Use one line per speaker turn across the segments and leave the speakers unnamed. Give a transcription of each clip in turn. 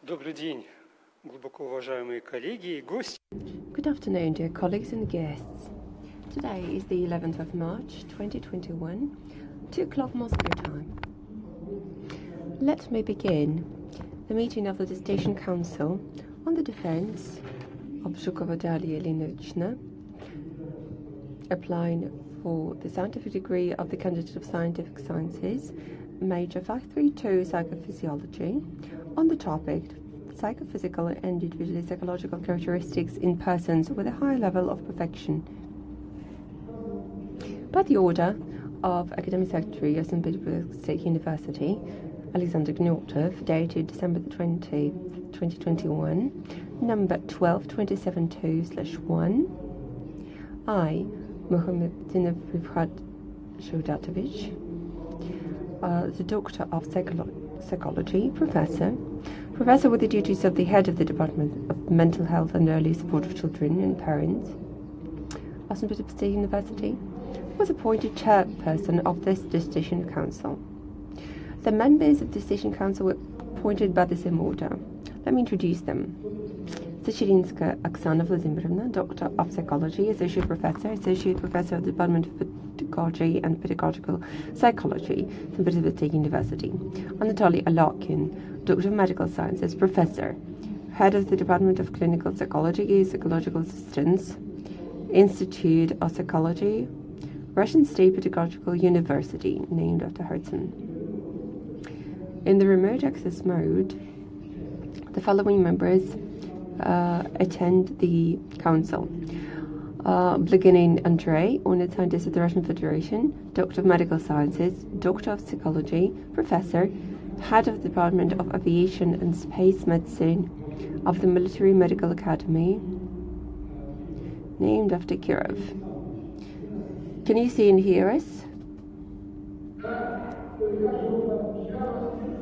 Добрый день, глубоко уважаемые коллеги и гости.
Good afternoon, dear colleagues and guests. Today is the 11th of March, 2021, 2 o'clock Moscow time. Let me begin the meeting of the Dissertation Council on the defense of Zhukova, Daria, Ilinichna, applying for the scientific degree of the candidate of scientific sciences, major 532 Psychophysiology, on the topic psychophysical and individually psychological characteristics in persons with a high level of perfection. By the order of Academic Secretary of St. Petersburg State University, Alexander Gnotov, dated December 20, 2021, number 12272/1, I, Mohamedinov Rifat Shodatovich, the Doctor of Psychology, Professor with the duties of the head of the Department of Mental Health and Early Support of Children and Parents, St. Petersburg State University, was appointed chairperson of this Dissertation Council. The members of the Dissertation Council were appointed by the same order. Let me introduce them. Zhukova Oksana Vladimirovna, Doctor of Psychology, Associate Professor of the Department of Pedagogy and Pedagogical Psychology, St. Petersburg State University. Anatoly Alokin, Doctor of Medical Sciences, Professor, Head of the Department of Clinical Psychology, Psychological Assistance, Institute of Psychology, Russian State Pedagogical University, named after Herzen. In the remote access mode, the following members attend the council. Beginning Andrei, honored scientist of the Russian Federation, Doctor of Medical Sciences, Doctor of Psychology, Professor, Head of the Department of Aviation and Space Medicine of the Military Medical Academy, named after Kirov. Can you see and hear us?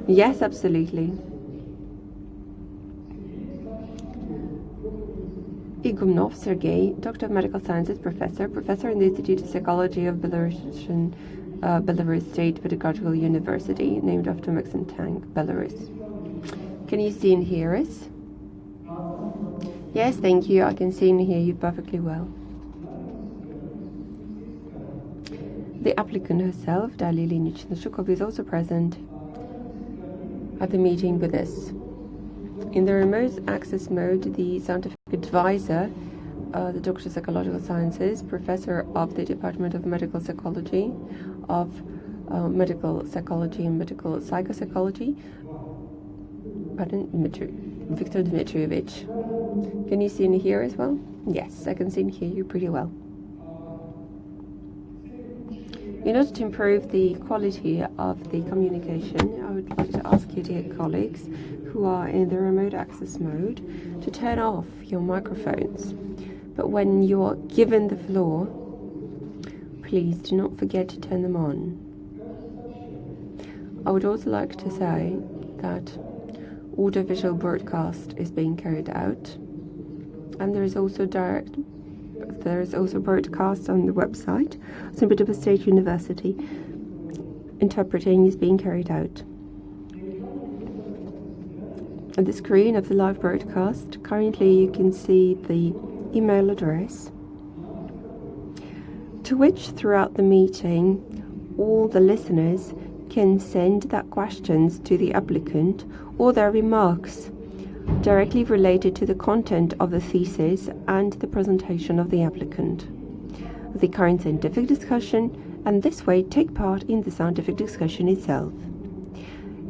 Yes, absolutely. Igumnov Sergei, Doctor of Medical Sciences, Professor in the Institute of Psychology of Belarus State Pedagogical University, named after Maxim Tank, Belarus. Can you see and hear us? Yes, thank you. I can see and hear you perfectly well. The applicant herself, Daria Ilinichna Zhukova, is also present at the meeting with us. In the remote access mode, the scientific advisor, the Doctor of Psychological Sciences, Professor of the Department of Medical Psychology, of Medical Psychology and Medical Psychophysiology, Viktor Dmitrievich. Can you see and hear as well? Yes, I can see and hear you pretty well. In order to improve the quality of the communication, I would like to ask you, dear colleagues, who are in the remote access mode, to turn off your microphones. But when you are given the floor, please do not forget to turn them on. I would also like to say that audiovisual broadcast is being carried out, and there is also broadcast on the website. St. Petersburg State University. Interpreting is being carried out. On the screen of the live broadcast, currently you can see the email address to which throughout the meeting all the listeners can send their questions to the applicant or their remarks directly related to the content of the thesis and the presentation of the applicant, the current scientific discussion, and this way take part in the scientific discussion itself.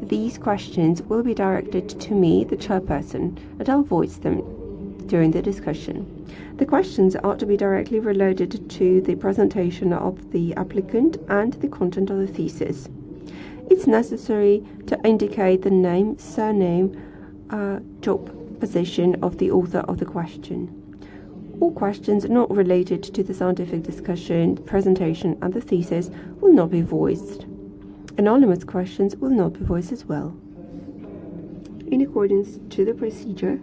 These questions will be directed to me, the chairperson, and I'll voice them during the discussion. The questions are to be directly related to the presentation of the applicant and the content of the thesis. It's necessary to indicate the name, surname, job position of the author of the question. All questions not related to the scientific discussion, presentation, and the thesis will not be voiced. Anonymous questions will not be voiced as well. In accordance to the procedure,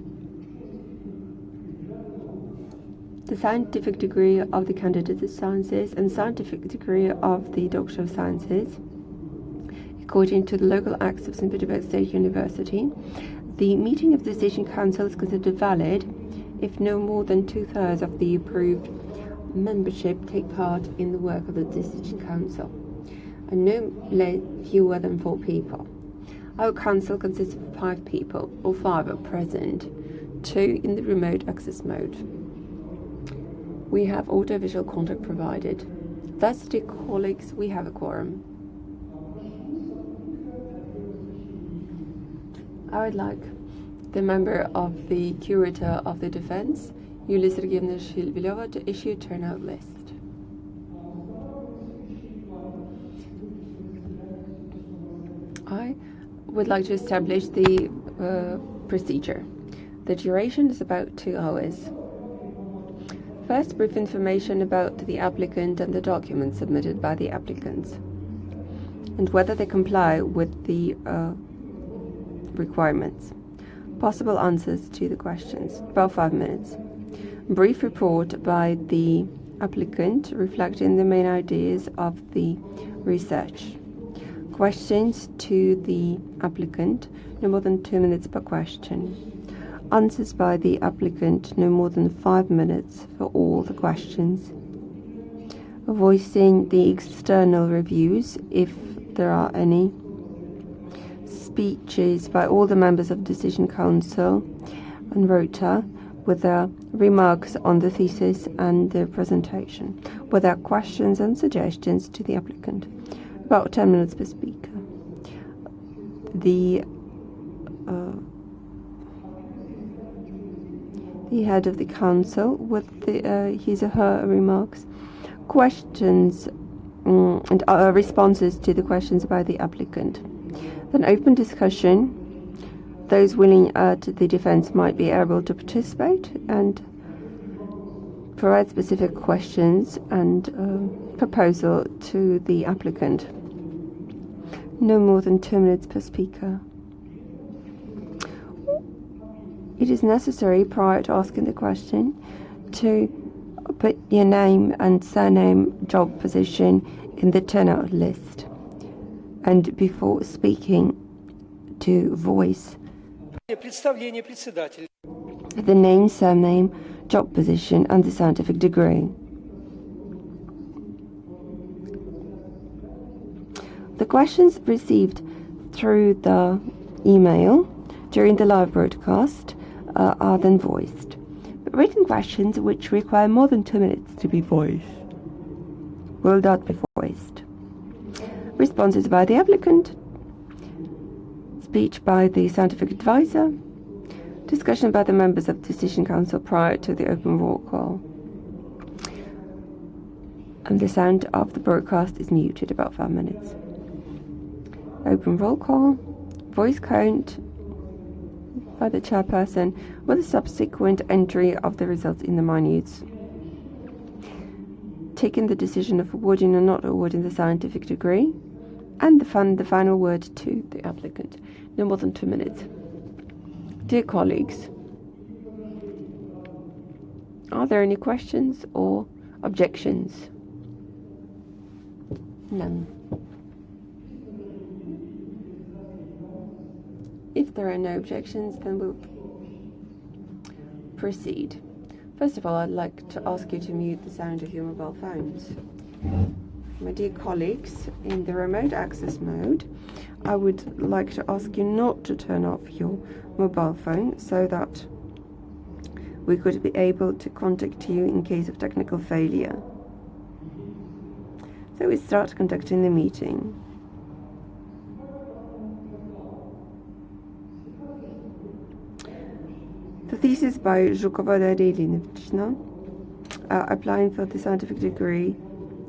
the scientific degree of the candidate of sciences and scientific degree of the Doctor of Sciences, according to the local acts of St. Petersburg State University, The meeting of the Decision Council is considered valid if no more than 2/3 of the approved membership take part in the work of the Decision Council, and no fewer than 4 people. Our council consists of 5 people, all 5 are present, 2 in the remote access mode. We have audiovisual content provided. Thus, dear colleagues, we have a quorum. I would like the member of the Curator of the Defense, Yulia Sergeyevna Shilvilova, to issue a turnout list. I would like to establish the procedure. The duration is about 2 hours. First, brief information about the applicant and the documents submitted by the applicants, and whether they comply with the requirements. Possible answers to the questions, about 5 minutes. Brief report by the applicant reflecting the main ideas of the research. Questions to the applicant, no more than 2 minutes per question. Answers by the applicant, no more than 5 minutes for all the questions. Voicing the external reviews, if there are any. Speeches by all the members of Decision Council and Rota with their remarks on the thesis and the presentation, with their questions and suggestions to the applicant. About 10 minutes per speaker. The head of the council with his or her remarks, questions and responses to the questions by the applicant. Then open discussion. Those willing at the defense might be able to participate and provide specific questions and proposal to the applicant. No more than 2 minutes per speaker. It is necessary, prior to asking the question, to put your name and surname, job position in the turnout list, and before speaking to voice the name, surname, job position, and the scientific degree. The questions received through the email during the live broadcast are then voiced. But written questions which require more than 2 minutes to be voiced will not be voiced. Responses by the applicant, speech by the scientific advisor, discussion by the members of the Decision Council prior to the open roll call. And the sound of the broadcast is muted about 5 minutes. Open roll call, voice count by the chairperson with a subsequent entry of the results in the minutes. Taking the decision of awarding or not awarding the scientific degree, and the final word to the applicant. No more than 2 minutes. Dear colleagues, are there any questions or objections? None. If there are no objections, then we'll proceed. First of all, I'd like to ask you to mute the sound of your mobile phones. My dear colleagues, in the remote access mode, I would like to ask you not to turn off your mobile phone so that we could be able to contact you in case of technical failure. So we start conducting the meeting. The thesis by Zhukova, Daria, Ilinichna, applying for the scientific degree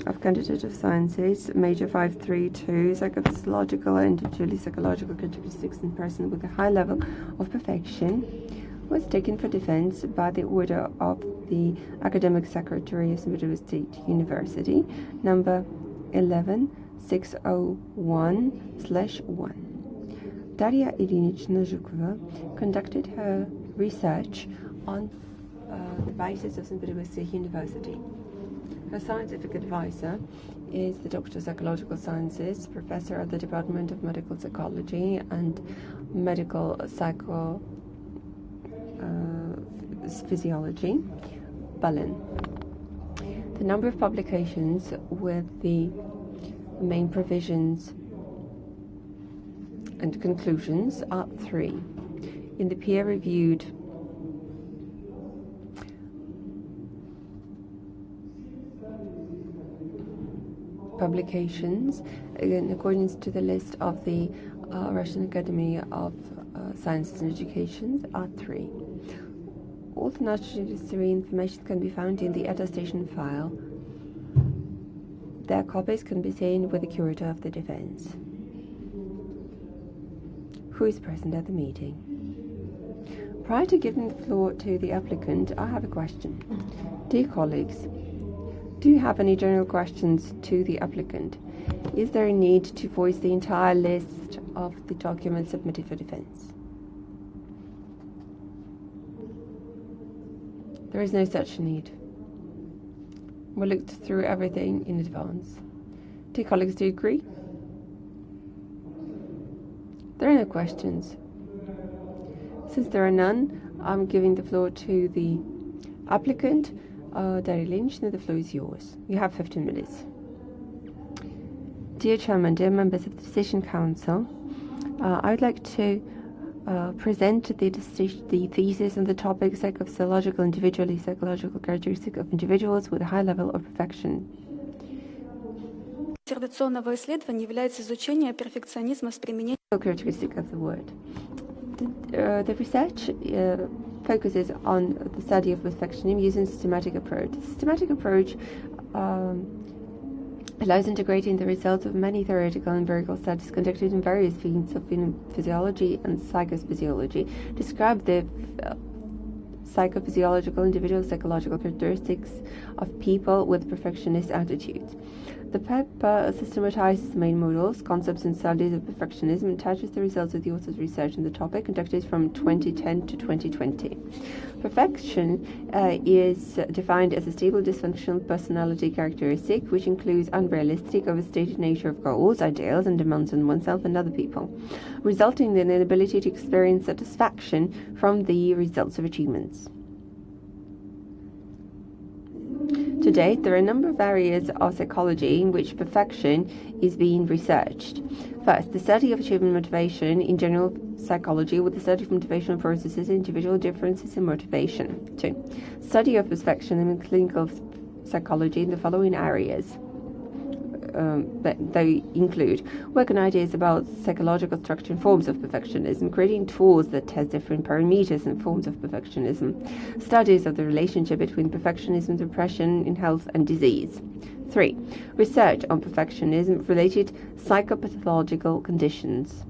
of Candidate of Sciences, Major 532, Psychophysiological and Individually Psychological Characteristics in Person with a High Level of Perfection, was taken for defense by the order of the Academic Secretary of St. Petersburg State University, number 11601/1. Daria Ilinichna Zhukova conducted her research on the basis of St. Petersburg State University. Her scientific advisor is the Doctor of Psychological Sciences, Professor at the Department of Medical Psychology and Medical Psychophysiology, Berlin. The number of publications with the main provisions and conclusions are 3. In the peer-reviewed publications, in accordance to the list of the Russian Academy of Sciences and Education, are 3. All the necessary information can be found in the attestation file. Their copies can be seen with the curator of the defense, who is present at the meeting. Prior to giving the floor to the applicant, I have a question. Dear colleagues, do you have any general questions to the applicant? Is there a need to voice the entire list of the documents submitted for defense? There is no such need. We looked through everything in advance. Dear colleagues, do you agree? There are no questions. Since there are none, I'm giving the floor to the applicant. Daria Ilinichna, the floor is yours. You have 15 minutes. Dear Chairman, dear members of the Decision Council, I would like to present the thesis on the topic Psychophysiological individually psychological characteristics of individuals with a high level of perfection.
Обсервационного исследования является изучение перфекционизма с применением
Characteristic of the word. The research focuses on the study of perfectionism using a systematic approach. The systematic approach allows integrating the results of many theoretical and empirical studies conducted in various fields of physiology and psychophysiology, describe the psychophysiological individual psychological characteristics of people with perfectionist attitudes. The paper systematizes the main models, concepts, and studies of perfectionism and attaches the results of the author's research on the topic conducted from 2010 to 2020. Perfection is defined as a stable dysfunctional personality characteristic which includes unrealistic, overstated nature of goals, ideals, and demands on oneself and other people, resulting in an inability to experience satisfaction from the results of achievements. To date, there are a number of areas of psychology in which perfection is being researched. First, the study of achievement motivation in general psychology with the study of motivational processes, individual differences in motivation. 2. Study of perfection in clinical psychology in the following areas. They include working ideas about psychological structure and forms of perfectionism, creating tools that test different parameters and forms of perfectionism, studies of the relationship between perfectionism, depression in health and disease. 3. Research on perfectionism-related psychopathological conditions.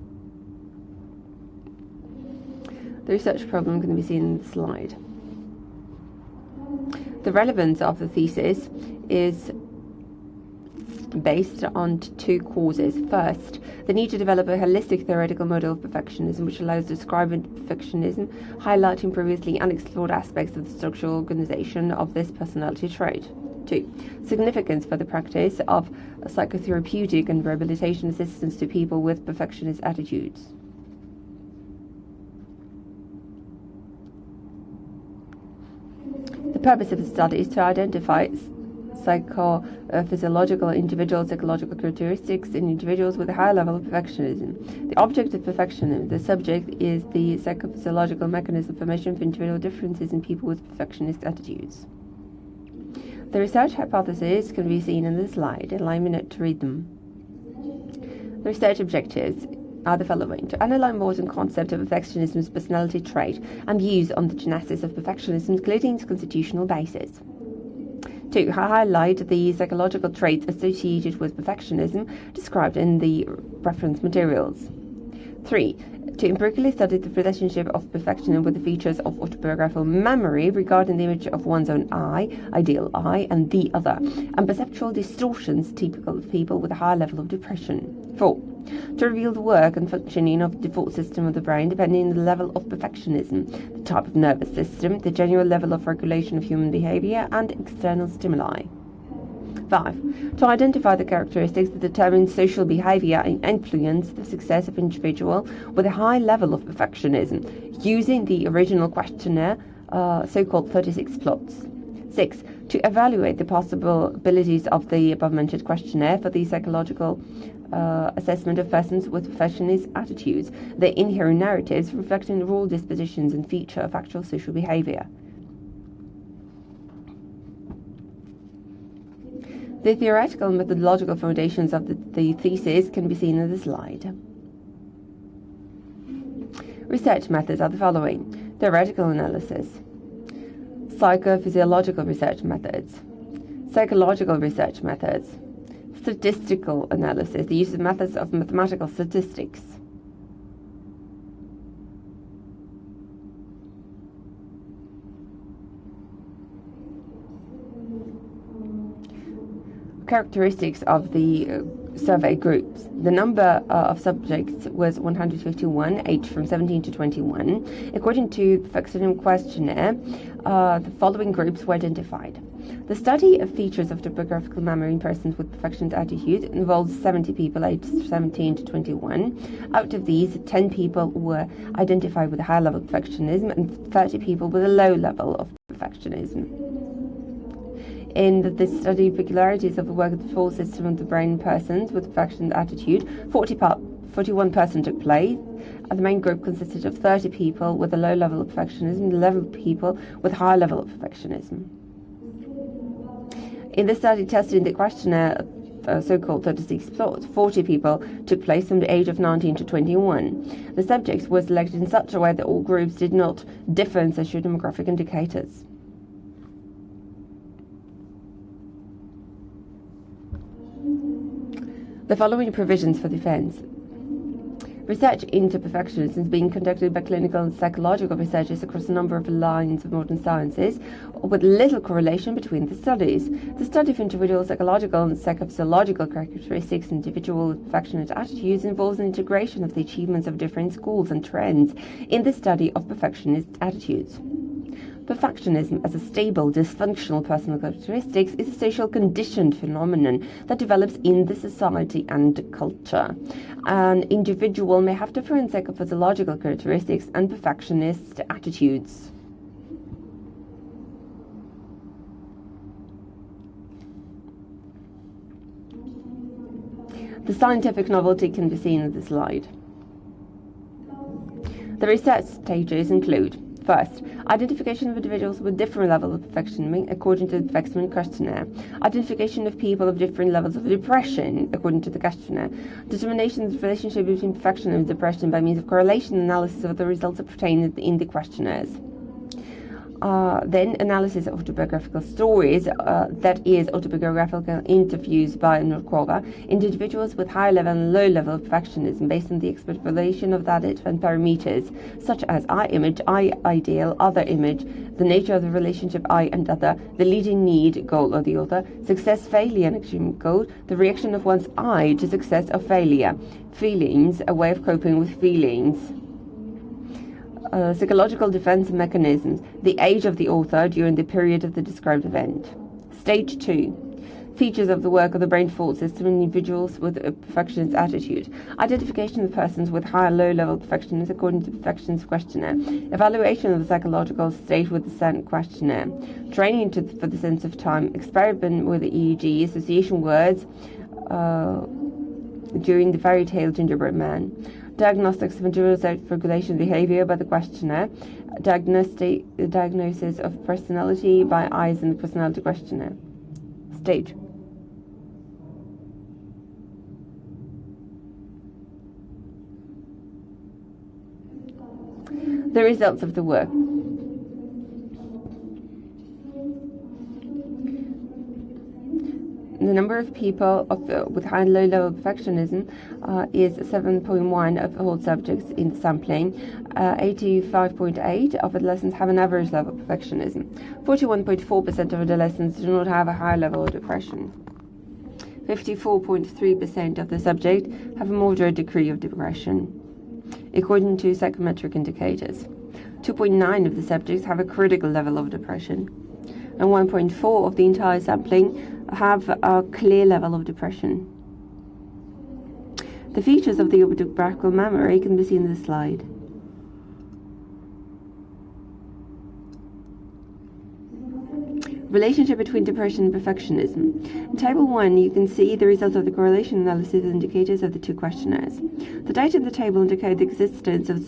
The research problem can be seen in the slide. The relevance of the thesis is based on 2 causes. First, the need to develop a holistic theoretical model of perfectionism which allows describing perfectionism, highlighting previously unexplored aspects of the structural organization of this personality trait. 2. Significance for the practice of psychotherapeutic and rehabilitation assistance to people with perfectionist attitudes. The purpose of the study is to identify psychophysiological individual psychological characteristics in individuals with a high level of perfectionism. The object of perfectionism, the subject, is the psychophysiological mechanism formation of individual differences in people with perfectionist attitudes. The research hypotheses can be seen in the slide. Allow me to read them. The research objectives are the following: to analyze modern concept of perfectionism's personality trait and views on the genesis of perfectionism, including its constitutional basis. 2. Highlight the psychological traits associated with perfectionism described in the reference materials. 3. To empirically study the relationship of perfectionism with the features of autobiographical memory regarding the image of one's own I, ideal I, and the other, and perceptual distortions typical of people with a high level of depression. 4. To reveal the work and functioning of the default system of the brain depending on the level of perfectionism, the type of nervous system, the general level of regulation of human behavior, and external stimuli. 5. To identify the characteristics that determine social behavior and influence the success of individual with a high level of perfectionism, using the original questionnaire, so-called 36 plots. 6. To evaluate the possibilities of the above-mentioned questionnaire for the psychological assessment of persons with perfectionist attitudes, their inherent narratives reflecting role dispositions and feature of actual social behavior. The theoretical and methodological foundations of the thesis can be seen in the slide. Research methods are the following: theoretical analysis, psychophysiological research methods, psychological research methods, statistical analysis, the use of methods of mathematical statistics. Characteristics of the survey groups. The number of subjects was 151, aged from 17 to 21. According to the Perfectionism questionnaire, the following groups were identified. The study of features of topographical memory in persons with perfectionist attitude involved 70 people aged 17 to 21. Out of these, 10 people were identified with a high level of perfectionism and 30 people with a low level of perfectionism. In the study of peculiarities of the work of the full system of the brain in persons with perfectionist attitude, 41% took place. The main group consisted of 30 people with a low level of perfectionism and 11 people with a high level of perfectionism. In the study tested in the questionnaire, so-called 36 plots, 40 people took place from the age of 19 to 21. The subjects were selected in such a way that all groups did not differ in socio-demographic indicators. The following provisions for defense. Research into perfectionism is being conducted by clinical and psychological researchers across a number of lines of modern sciences, with little correlation between the studies. The study of individual psychological and psychophysiological characteristics and individual perfectionist attitudes involves an integration of the achievements of different schools and trends in the study of perfectionist attitudes. Perfectionism as a stable, dysfunctional personal characteristics is a social conditioned phenomenon that develops in the society and culture. An individual may have different psychophysiological characteristics and perfectionist attitudes. The scientific novelty can be seen in the slide. The research stages include: first, identification of individuals with different levels of perfectionism according to the Perfectionism questionnaire. Identification of people of different levels of depression according to the questionnaire. Determination of the relationship between perfection and depression by means of correlation analysis of the results obtained in the questionnaires. Then analysis of autobiographical stories, that is autobiographical interviews by Zhukova, individuals with high level and low level of perfectionism based on the extrapolation of data and parameters such as I image, I ideal, other image, the nature of the relationship I and other, the leading need, goal of the author, success, failure and extreme goal, the reaction of one's I to success or failure, feelings, a way of coping with feelings. Psychological defense mechanisms, the age of the author during the period of the described event. Stage 2. Features of the work of the brain thought system in individuals with a perfectionist attitude. Identification of persons with high and low level perfectionism according to the perfectionist questionnaire. Evaluation of the psychological state with the SENT questionnaire. Training for the sense of time. Experiment with the EEG, association words during the fairy tale Gingerbread Man. Diagnostics of individual self-regulation behavior by the questionnaire. Diagnosis of personality by eyes in the personality questionnaire. Stage. The results of the work. The number of people with high and low level of perfectionism is 7.1 of all subjects in the sampling. 85.8 of adolescents have an average level of perfectionism. 41.4% of adolescents do not have a high level of depression. 54.3% of the subjects have a moderate degree of depression, according to psychometric indicators. 2.9 of the subjects have a critical level of depression. and 1.4 of the entire sampling have a clear level of depression. The features of the autobiographical memory can be seen in the slide. Relationship between depression and perfectionism. In Table 1, you can see the results of the correlation analysis indicators of the two questionnaires. The data in the table indicate the existence of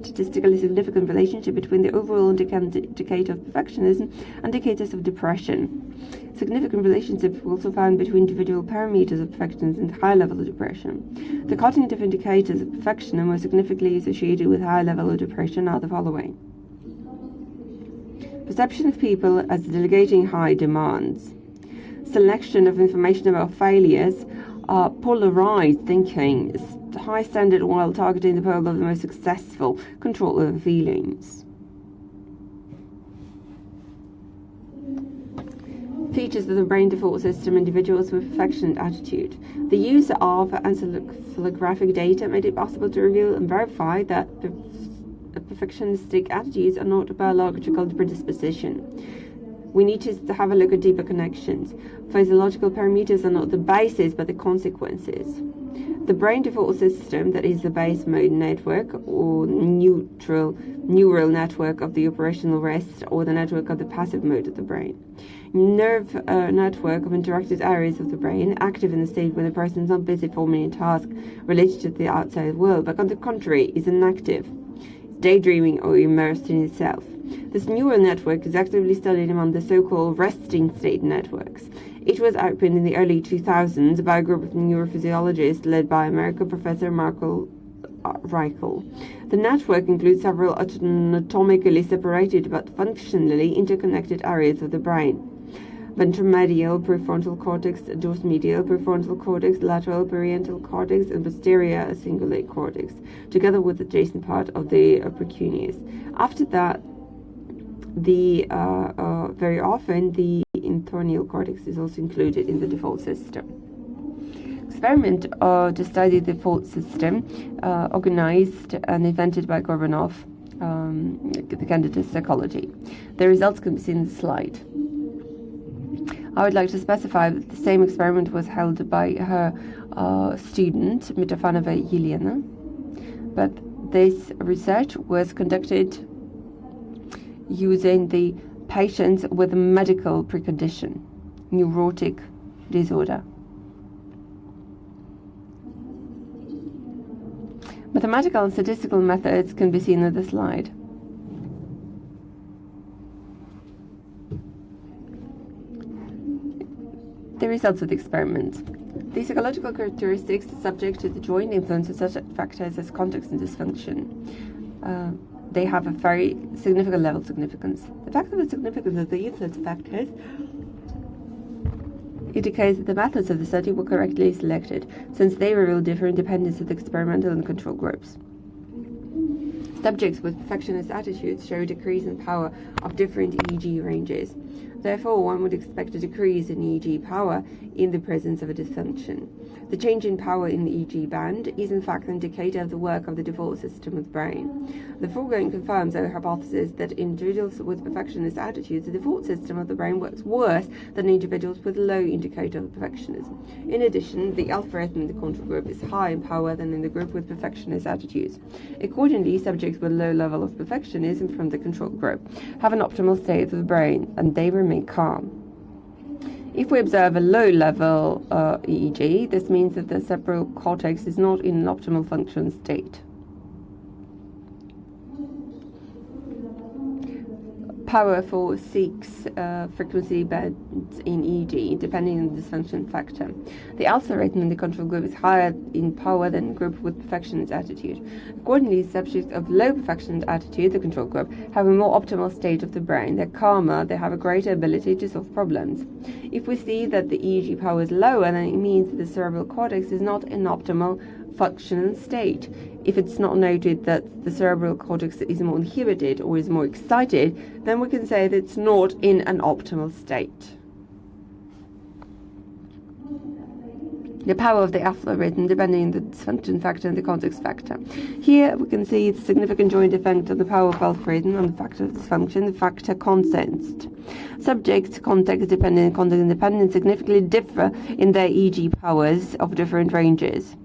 statistically significant relationship between the overall indicator of perfectionism and indicators of depression. Significant relationships were also found between individual parameters of perfectionism and high level of depression. The cognitive indicators of perfectionism were significantly associated with high level of depression are the following. Perception of people as delegating high demands. Selection of information about failures. Polarized thinking. High standard while targeting the pole of the most successful. Control over feelings. Features of the brain default system. Individuals with perfectionist attitude. The use of encephalographic data made it possible to reveal and verify that perfectionistic attitudes are not a biological predisposition. We need to have a look at deeper connections. Physiological parameters are not the basis but the consequences. The brain default system, that is the base mode network or neural network of the operational rest or the network of the passive mode of the brain. Nerve network of interacted areas of the brain active in the state when the person is not busy performing a task related to the outside world, but on the contrary is inactive, daydreaming or immersed in itself. This neural network is actively studied among the so-called resting state networks. It was opened in the early 2000s by a group of neurophysiologists led by American professor Marco Reichel. The network includes several anatomically separated but functionally interconnected areas of the brain. Ventromedial prefrontal cortex, dorsmedial prefrontal cortex, lateral parietal cortex, and posterior cingulate cortex, together with the adjacent part of the precuneus. After that, very often the entorhinal cortex is also included in the default system. Experiment to study the default system, organized and invented by Gorbanov, the candidate psychology. The results can be seen in the slide. I would like to specify that the same experiment was held by her student, Mitrofanova Yelena, but this research was conducted using the patients with a medical precondition, neurotic disorder. Mathematical and statistical methods can be seen on the slide. The results of the experiment. The psychological characteristics subject to the joint influence of such factors as context and dysfunction. They have a very significant level of significance. The fact of the significance of the influence factors indicates that the methods of the study were correctly selected, since they reveal different dependence of the experimental and control groups. Subjects with perfectionist attitudes show a decrease in power of different EEG ranges. Therefore, one would expect a decrease in EEG power in the presence of a dysfunction. The change in power in the EEG band is in fact an indicator of the work of the default system of the brain. The foregoing confirms our hypothesis that in individuals with perfectionist attitudes, the default system of the brain works worse than individuals with low indicator of perfectionism. In addition, the alpha-rhythm in the control group is higher in power than in the group with perfectionist attitudes. Accordingly, subjects with low level of perfectionism from the control group have an optimal state of the brain, and they remain calm. If we observe a low-level EEG, this means that the cerebral cortex is not in an optimal function state. Power for 6 frequency bands in EEG, depending on the dysfunction factor. The alpha rhythm in the control group is higher in power than the group with perfectionist attitude. Accordingly, subjects of low perfectionist attitude, the control group, have a more optimal state of the brain. They're calmer, they have a greater ability to solve problems. If we see that the EEG power is lower, then it means that the cerebral cortex is not in optimal functional state. If it's not noted that the cerebral cortex is more inhibited or is more excited, then we can say that it's not in an optimal state. the power of the algorithm depending on the dysfunction factor and the context factor. Here we can see its significant joint effect on the power of algorithm on the factor of dysfunction, the factor consensed. Subject, context dependent and context independent significantly differ in their EG powers of different ranges.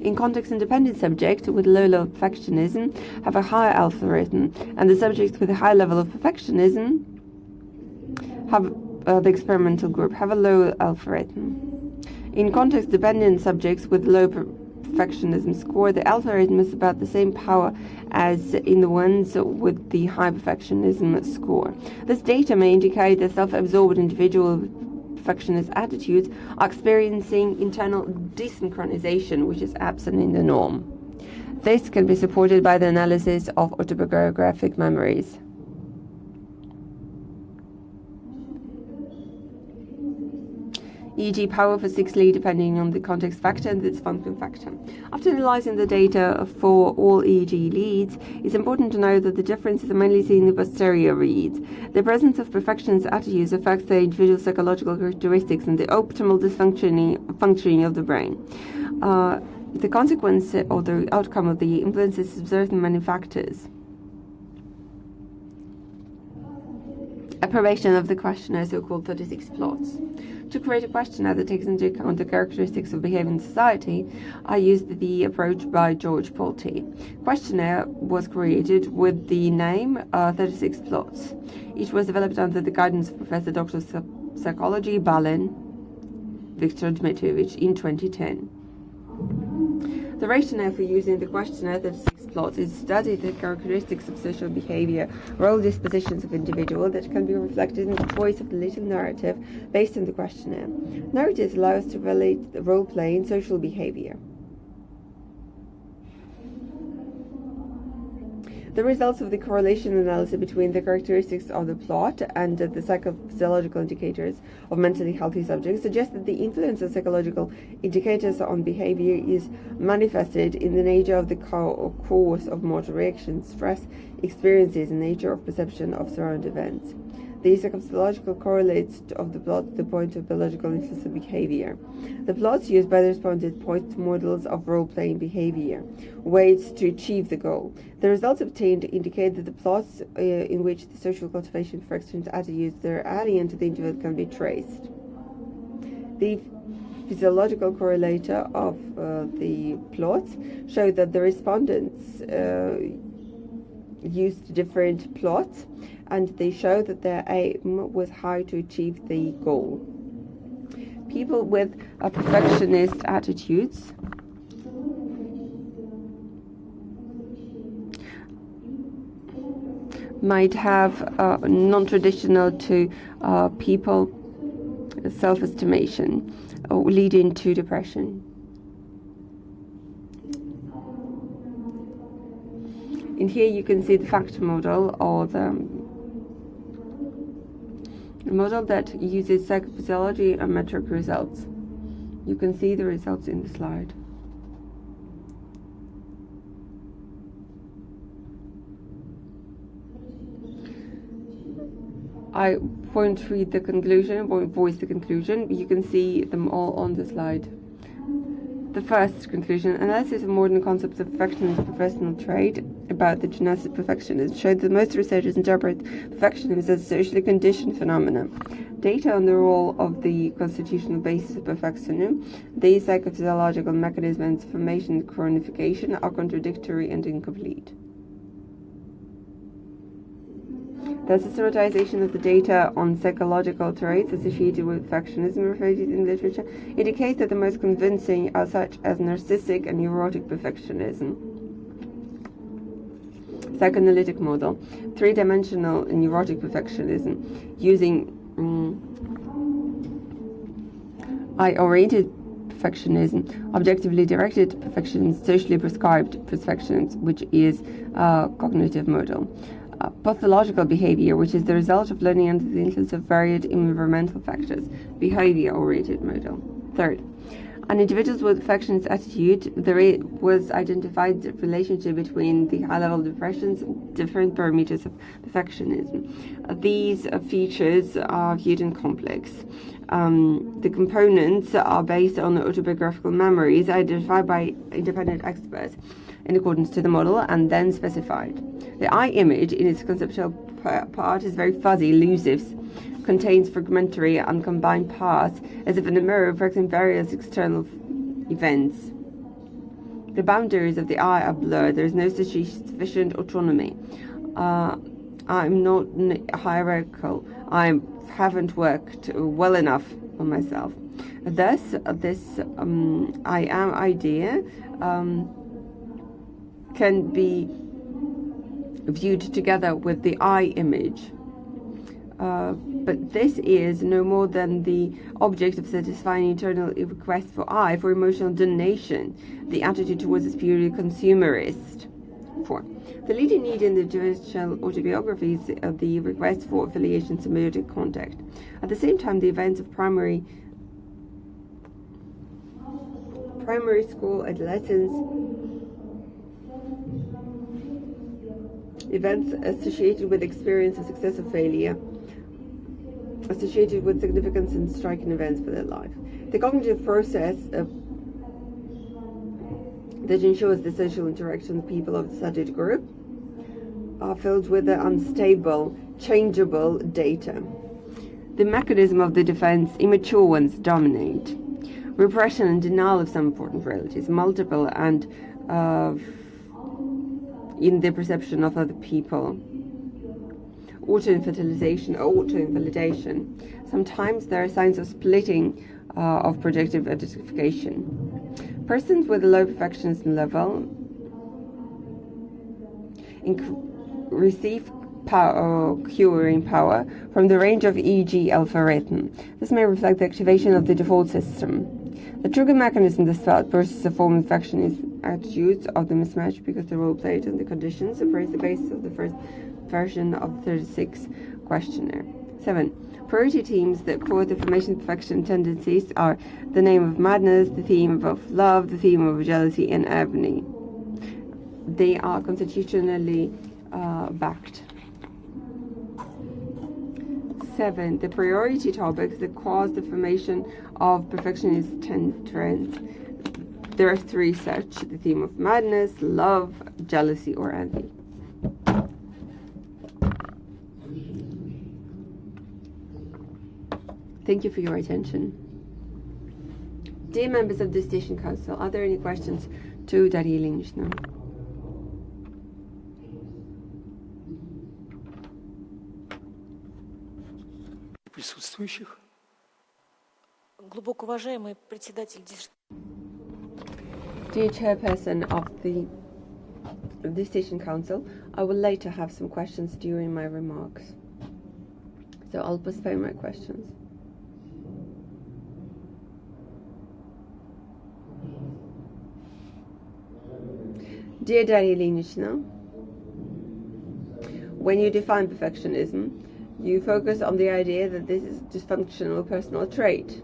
In context-independent subjects with low level of perfectionism have a higher algorithm, and the subjects with a high level of perfectionism have the experimental group have a low algorithm. In context-dependent subjects with low perfectionism score, the algorithm is about the same power as in the ones with the high perfectionism score. This data may indicate that self-absorbed individual perfectionist attitudes are experiencing internal desynchronization, which is absent in the norm. This can be supported by the analysis of autobiographic memories. E.g. power for 6 lead depending on the context factor and the dysfunction factor. After analyzing the data for all EEG leads, it's important to know that the differences are mainly seen in the posterior reads. The presence of perfectionist attitudes affects the individual psychological characteristics and the optimal functioning of the brain. The consequence or the outcome of the influence is observed in many factors. Approbation of the questionnaire, so-called 36 plots. To create a questionnaire that takes into account the characteristics of behavior in society, I used the approach by George Pulte. Questionnaire was created with the name 36 plots. It was developed under the guidance of Professor Dr. Psychology Balin Viktor Dmitrievich in 2010. The rationale for using the questionnaire 36 plots is to study the characteristics of social behavior, role dispositions of individuals that can be reflected in the choice of the little narrative based on the questionnaire. Narratives allow us to relate the role play in social behavior. The results of the correlation analysis between the characteristics of the plot and the psychophysiological indicators of mentally healthy subjects suggest that the influence of psychological indicators on behavior is manifested in the nature of the course of motor reactions, stress, experiences, and nature of perception of surrounding events. The psychophysiological correlates of the plot to the point of biological influence of behavior. The plots used by the respondent point to models of role-playing behavior, ways to achieve the goal. The results obtained indicate that the plots in which the social cultivation perfectionist attitudes that are alien to the individual can be traced. The physiological correlator of the plots showed that the respondents used different plots, and they show that their aim was how to achieve the goal. People with perfectionist attitudes might have non-traditional to people self-estimation, leading to depression. In here you can see the factor model, or the model that uses psychophysiology and metric results. You can see the results in the slide. I won't read the conclusion, won't voice the conclusion, but you can see them all on the slide. The first conclusion: analysis of modern concepts of perfection as a professional trait about the genesis of perfectionism showed that most researchers interpret perfectionism as a socially conditioned phenomenon. Data on the role of the constitutional basis of perfectionism, the psychophysiological mechanisms, formation and chronification are contradictory and incomplete. The systematization of the data on psychological traits associated with perfectionism reflected in literature indicates that the most convincing are such as narcissistic and neurotic perfectionism. Psychoanalytic model: three-dimensional neurotic perfectionism using I-oriented perfectionism, objectively directed perfectionism, socially prescribed perfectionism, which is a cognitive model. Pathological behavior, which is the result of learning under the influence of varied environmental factors, behavior-oriented model. Third, On individuals with perfectionist attitude, there was identified the relationship between the high-level depressions and different parameters of perfectionism. These features are huge and complex. The components are based on autobiographical memories identified by independent experts in accordance to the model and then specified. The I image in its conceptual part is very fuzzy, elusive, contains fragmentary and combined parts, as if in a mirror reflecting various external events. The boundaries of the I are blurred. There is no sufficient autonomy. I'm not hierarchical. I haven't worked well enough on myself. Thus, this I am idea can be viewed together with the I image. But this is no more than the object of satisfying internal request for emotional donation. The attitude towards is purely consumerist. 4. The leading need in the judicial autobiography is the request for affiliation, symbiotic contact. At the same time, the events of primary school, adolescence, events associated with experience of success or failure, associated with significance and striking events for their life. The cognitive process that ensures the social interactions of people of the studied group are filled with the unstable, changeable data. The mechanism of the defense, immature ones dominate. Repression and denial of some important realities, multiple and in the perception of other people. Auto-invalidation. Sometimes there are signs of splitting of projective identification. Persons with a low perfectionism level receive curing power from the range of e.g. alpha written. This may reflect the activation of the default system. The trigger mechanism that starts process of form perfectionist attitudes of the mismatch because the role played and the conditions appraise the basis of the first version of the 36 questionnaire. 7. Priority themes that cause the formation of perfection tendencies are the name of madness, the theme of love, the theme of jealousy, and ebony. They are constitutionally backed. 7. The priority topics that cause the formation of perfectionist trends. There are 3 such: the theme of madness, love, jealousy, or envy. Thank you for your attention. Dear members of the Dissertation Council, are there any questions to Daria Ilinichna?
Присутствующих.
Глубоко уважаемый председатель
Dear Chairperson of the Dissertation Council, I will later have some questions during my remarks, so I'll postpone my questions. Dear Daria Ilinichna, when you define perfectionism, you focus on the idea that this is a dysfunctional personal trait.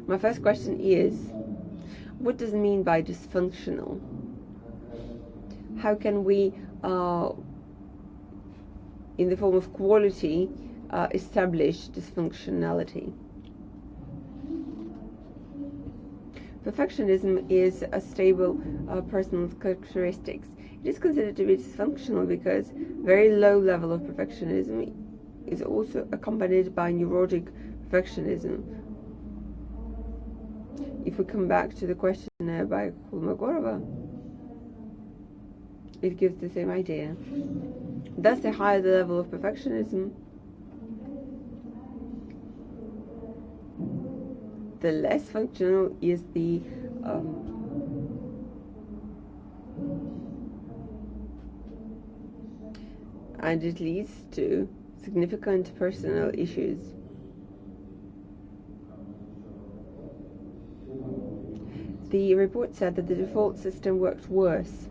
My first question is, what does it mean by dysfunctional? How can we, in the form of quality, establish dysfunctionality? Perfectionism is a stable personal characteristics. It is considered to be dysfunctional because very low level of perfectionism is also accompanied by neurotic perfectionism. If we come back to the questionnaire by Kolmogorova, it gives the same idea. Thus, the higher the level of perfectionism, the less functional is the and it leads to significant personal issues. The report said that the default system worked worse.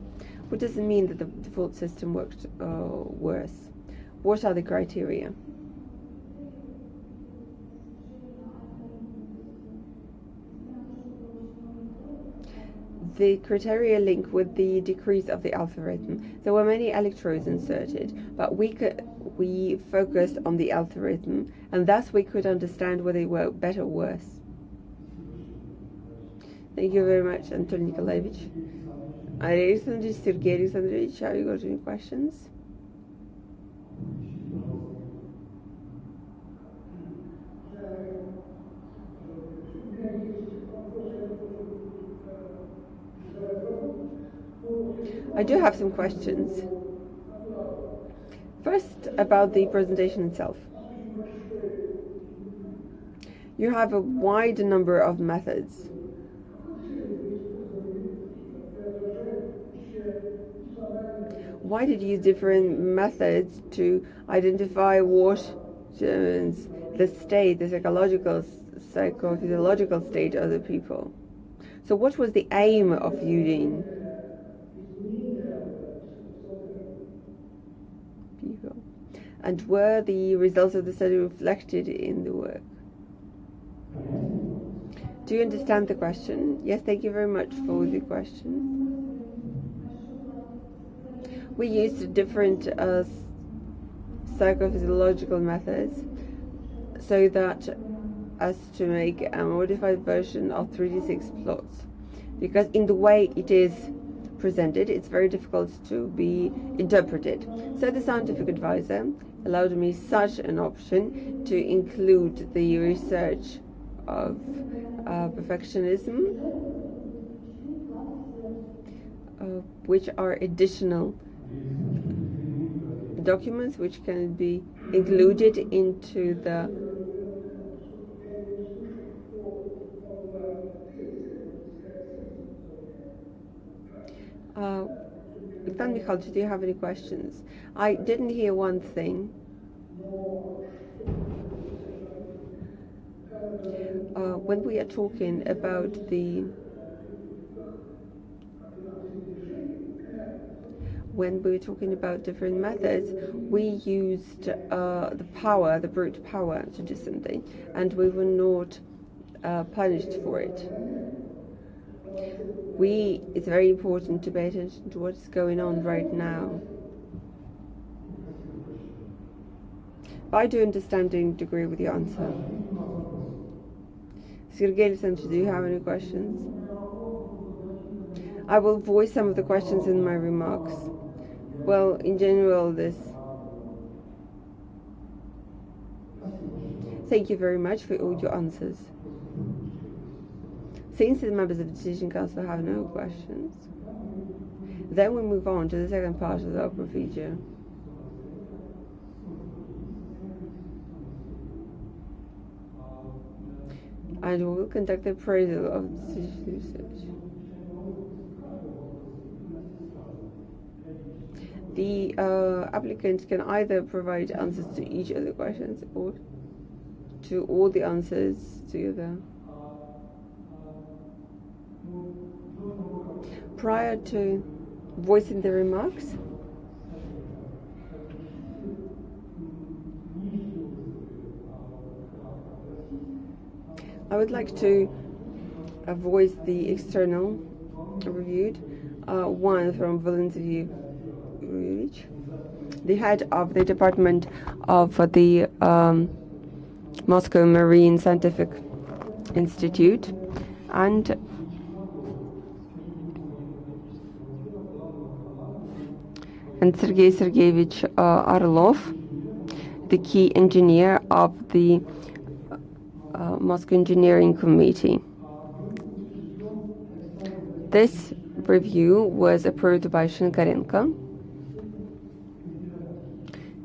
What does it mean that the default system worked worse? What are the criteria? the criteria link with the decrease of the algorithm. There were many electrodes inserted, but we focused on the algorithm, and thus we could understand whether they were better or worse. Thank you very much, Anton Nikolaevich. Alexandrovich, Sergey Alexandrovich, have you got any questions? I do have some questions. First, about the presentation itself. You have a wide number of methods. Why did you use different methods to identify what determines the state, the psychophysiological state of the people? So what was the aim of using people? And were the results of the study reflected in the work? Do you understand the question? Yes, thank you very much for the question. We used different psychophysiological methods so that as to make a modified version of 3D6 plots. Because in the way it is presented, it's very difficult to be interpreted. So the scientific advisor allowed me such an option to include the research of perfectionism, which are additional documents which can be included into the Ivan Mikhailовich, do you have any questions? I didn't hear one thing. When we are talking about when we were talking about different methods, we used the brute power to do something, and we were not punished for it. It's very important to pay attention to what's going on right now. I do understand and agree with your answer. Sergey Alexandrovich, do you have any questions? I will voice some of the questions in my remarks. Well, in general, Thank you very much for all your answers. Since the members of the Decision Council have no questions, then we move on to the second part of our procedure. And we will conduct the appraisal of decision research. The applicant can either provide answers to each of the questions or to all the answers together. Prior to voicing the remarks, I would like to voice the external reviewed, one from Valentin, the head of the Department of the Moscow Marine Scientific Institute, and Sergey Sergeyevich Orlov, the key engineer of the Moscow Engineering Committee. This review was approved by Shenkarenko,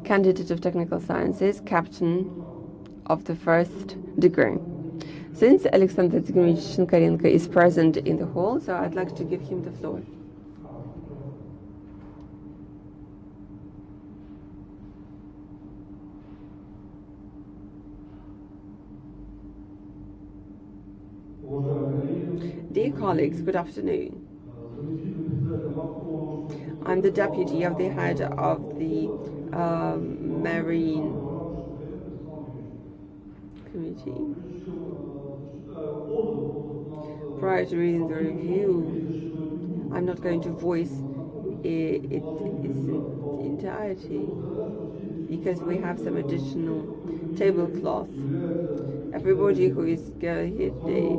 candidate of technical sciences, captain of the first degree. Since Alexander Dmitrievich Shenkarenko is present in the hall, so I'd like to give him the floor. Dear colleagues, good afternoon. I'm the deputy of the head of the Marine Committee. Prior to reading the review, I'm not going to voice its entirety because we have some additional tablecloth. Everybody who is going here today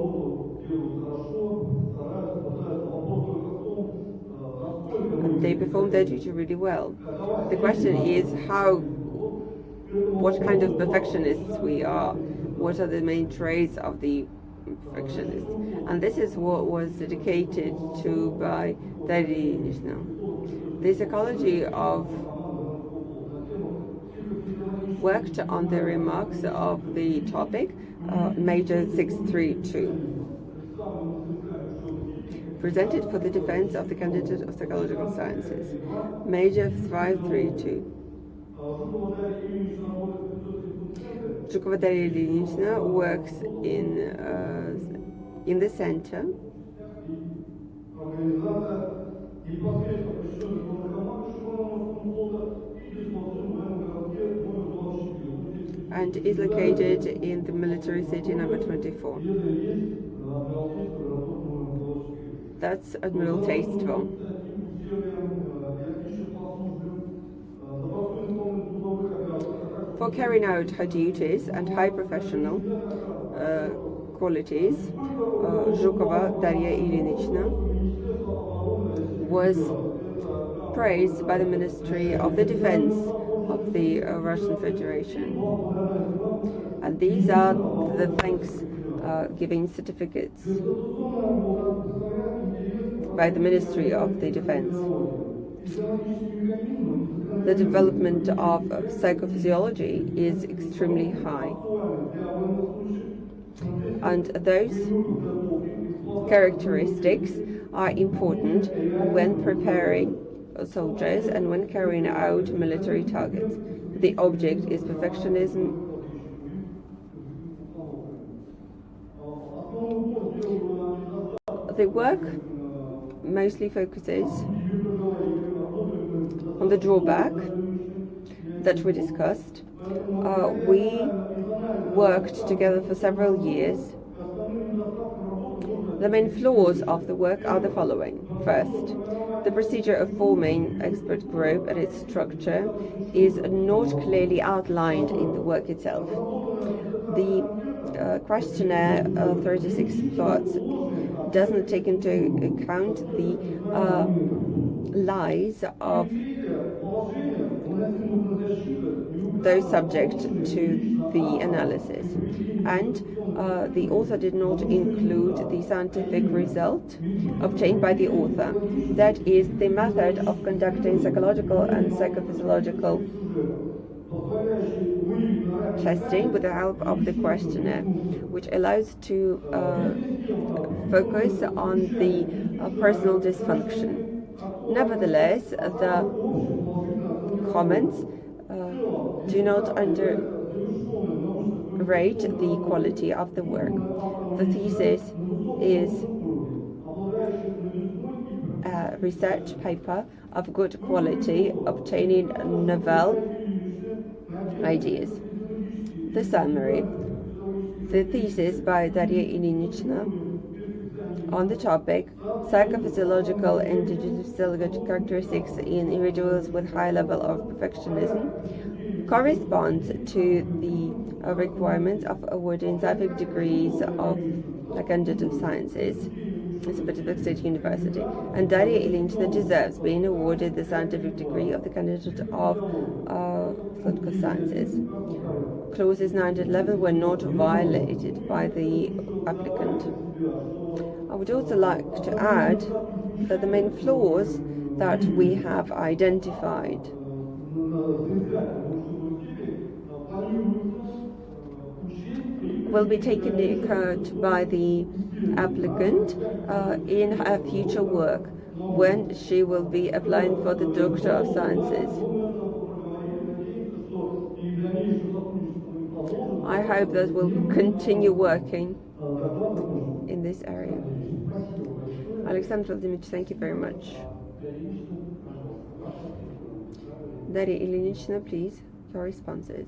they perform their duty really well. The question is what kind of perfectionists we are. What are the main traits of the perfectionist? And this is what was dedicated to by Daria Ilinichna. The psychology of worked on the remarks of the topic, Major 632. Presented for the defense of the candidate of psychological sciences. Major 532. Zhukova Daria Ilinichna works in the center and is located in the military city number 24. That's Admiral Tasteful. For carrying out her duties and high professional qualities, Zhukova Daria Ilinichna was praised by the Ministry of the Defense of the Russian Federation. And these are the thanks-giving certificates by the Ministry of the Defense. The development of psychophysiology is extremely high. And those characteristics are important when preparing soldiers and when carrying out military targets. The object is perfectionism. The work mostly focuses on the drawback that we discussed. We worked together for several years. The main flaws of the work are the following. First, the procedure of forming expert group and its structure is not clearly outlined in the work itself. The questionnaire 36 plots doesn't take into account the lies of those subject to the analysis, and the author did not include the scientific result obtained by the author. That is the method of conducting psychological and psychophysiological testing with the help of the questionnaire, which allows to focus on the personal dysfunction. Nevertheless, the comments do not underrate the quality of the work. The thesis is a research paper of good quality, obtaining novel ideas. The summary. The thesis by Daria Ilinichna on the topic Psychophysiological and Dissertation characteristics in individuals with high level of perfectionism corresponds to the requirements of awarding scientific degrees of the candidate of sciences at Petrovsk State University. And Daria Ilinichna deserves being awarded the scientific degree of the candidate of political sciences. Clauses 9 and 11 were not violated by the applicant. I would also like to add that the main flaws that we have identified will be taken into account by the applicant in her future work when she will be applying for the Doctor of Sciences. I hope that we'll continue working in this area. Alexander Vladimirovich, thank you very much. Daria Ilinichna, please, your responses.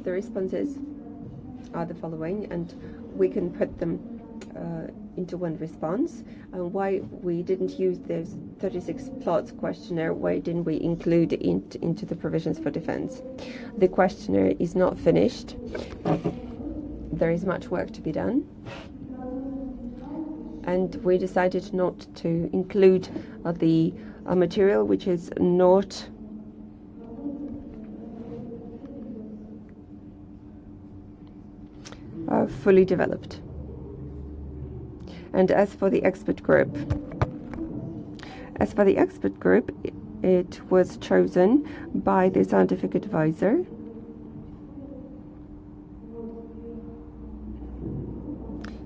The responses are the following, and we can put them into one response, and why we didn't use those 36 plots questionnaire, why didn't we include it into the provisions for defense. The questionnaire is not finished. There is much work to be done. And we decided not to include the material which is not fully developed. And as for the expert group, it was chosen by the scientific advisor.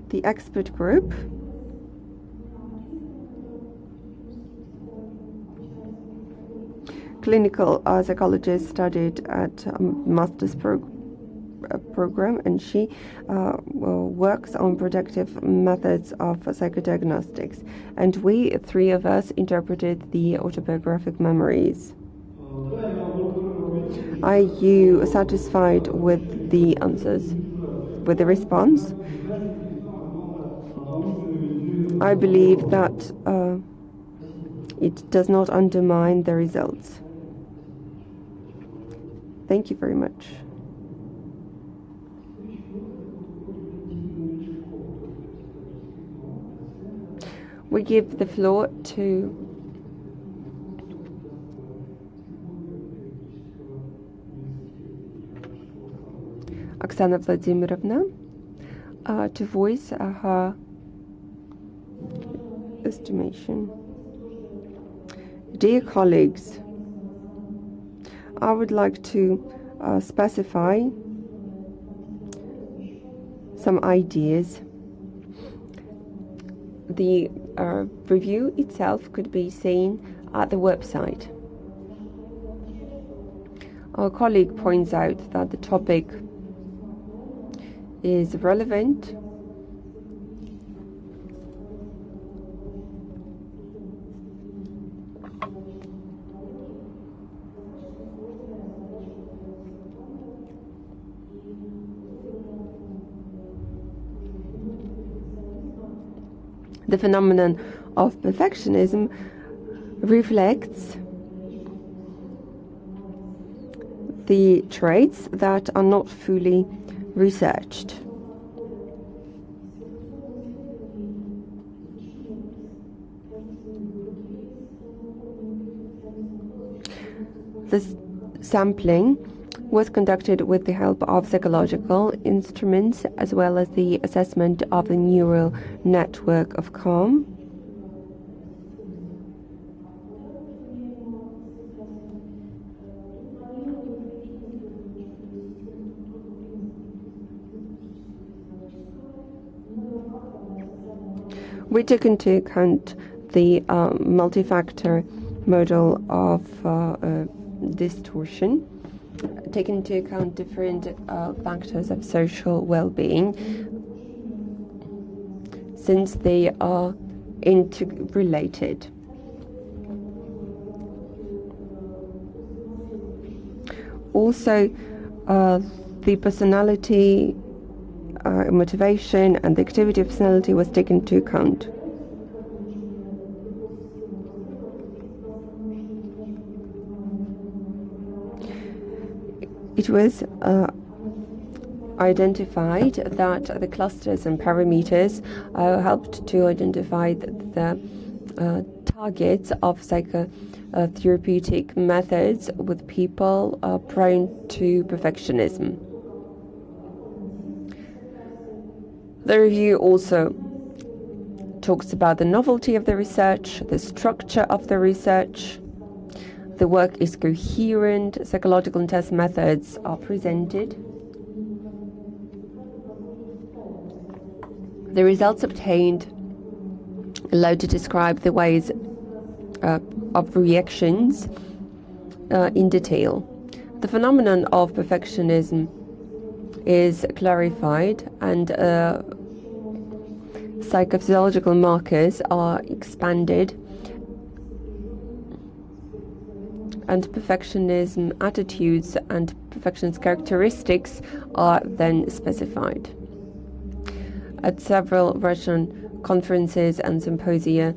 The expert group clinical psychologist studied at master's program, and she works on predictive methods of psychodiagnostics. And we, three of us, interpreted the autobiographic memories. Are you satisfied with the answers, with the response? I believe that it does not undermine the results. Thank you very much. We give the floor to Oksana Vladimirovna to voice her estimation. Dear colleagues, I would like to specify some ideas. The review itself could be seen at the website. Our colleague points out that the topic is relevant the phenomenon of perfectionism reflects the traits that are not fully researched. This sampling was conducted with the help of psychological instruments as well as the assessment of the neural network of calm. We took into account the multi-factor model of distortion, taking into account different factors of social well-being, since they are interrelated. Also, the personality, motivation, and the activity of personality was taken into account. It was identified that the clusters and parameters helped to identify the targets of psychotherapeutic methods with people prone to perfectionism. The review also talks about the novelty of the research, the structure of the research. The work is coherent, psychological and test methods are presented. The results obtained allow to describe the ways of reactions in detail. The phenomenon of perfectionism is clarified, and psychophysiological markers are expanded, and perfectionism attitudes and perfectionist characteristics are then specified. At several Russian conferences and symposia,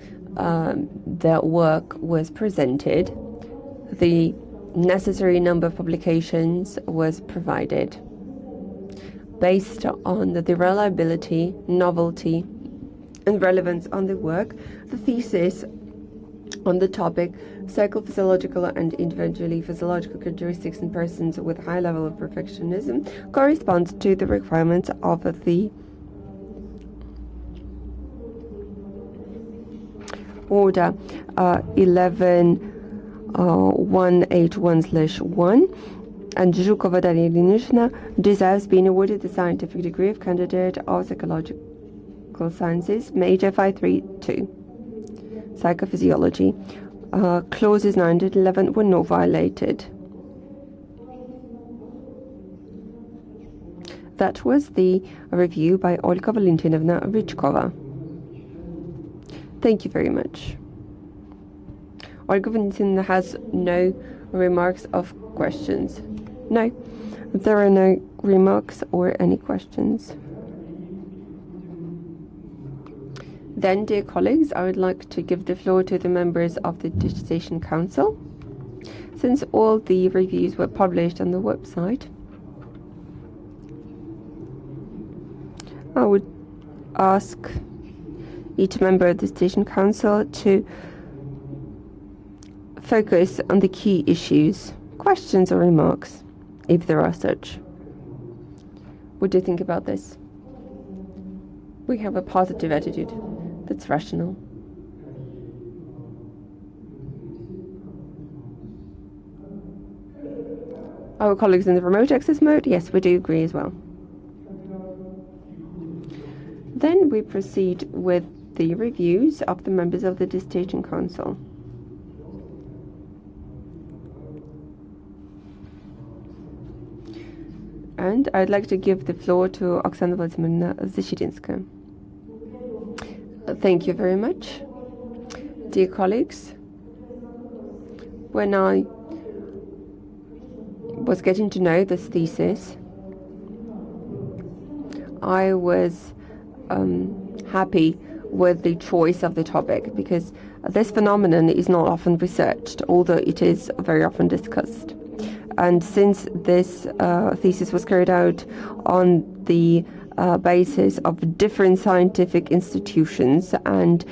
their work was presented. The necessary number of publications was provided. Based on the reliability, novelty, and relevance on the work, the thesis on the topic Psychophysiological and individually physiological characteristics in persons with high level of perfectionism corresponds to the requirements of the Order 11181/1, and Zhukova, Daria, Ilinichna deserves being awarded the scientific degree of candidate of psychological sciences, major 532, psychophysiology. Clauses 9 to 11 were not violated. That was the review by Olga Valentinovna Zhukova. Thank you very much. Olga Valentinovna has no remarks of questions. No, there are no remarks or any questions. Then, dear colleagues, I would like to give the floor to the members of the Dissertation Council. Since all the reviews were published on the website, I would ask each member of the Dissertation Council to focus on the key issues, questions or remarks, if there are such. What do you think about this? We have a positive attitude that's rational. Our colleagues in the remote access mode, yes, we do agree as well. Then we proceed with the reviews of the members of the Dissertation Council. And I'd like to give the floor to Oksana Vladimirovna Zhukova. Thank you very much. Dear colleagues, when I was getting to know this thesis, I was happy with the choice of the topic, because this phenomenon is not often researched, although it is very often discussed. And since this thesis was carried out on the basis of different scientific institutions and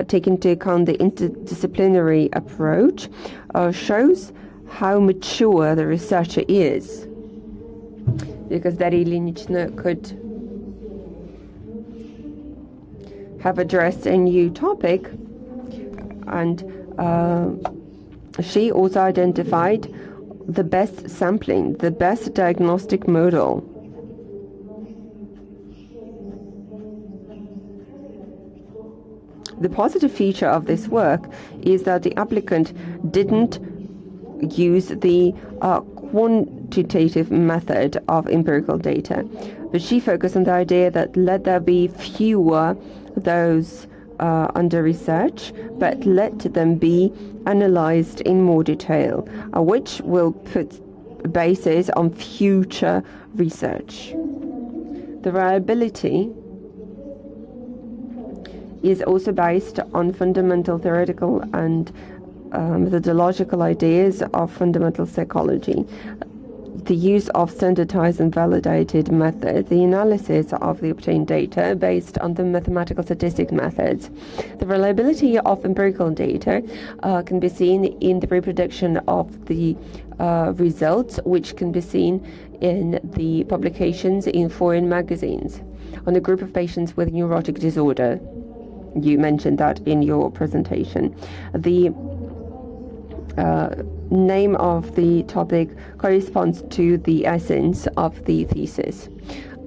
take into account the interdisciplinary approach, shows how mature the researcher is. Because Daria Ilinichna could have addressed a new topic, and she also identified the best sampling, the best diagnostic model. The positive feature of this work is that the applicant didn't use the quantitative method of empirical data, but she focused on the idea that let there be fewer those under research, but let them be analyzed in more detail, which will put a basis on future research. The reliability is also based on fundamental theoretical and methodological ideas of fundamental psychology. The use of standardized and validated methods, the analysis of the obtained data based on the mathematical statistic methods. The reliability of empirical data can be seen in the reproduction of the results, which can be seen in the publications in foreign magazines on a group of patients with neurotic disorder. You mentioned that in your presentation. The name of the topic corresponds to the essence of the thesis,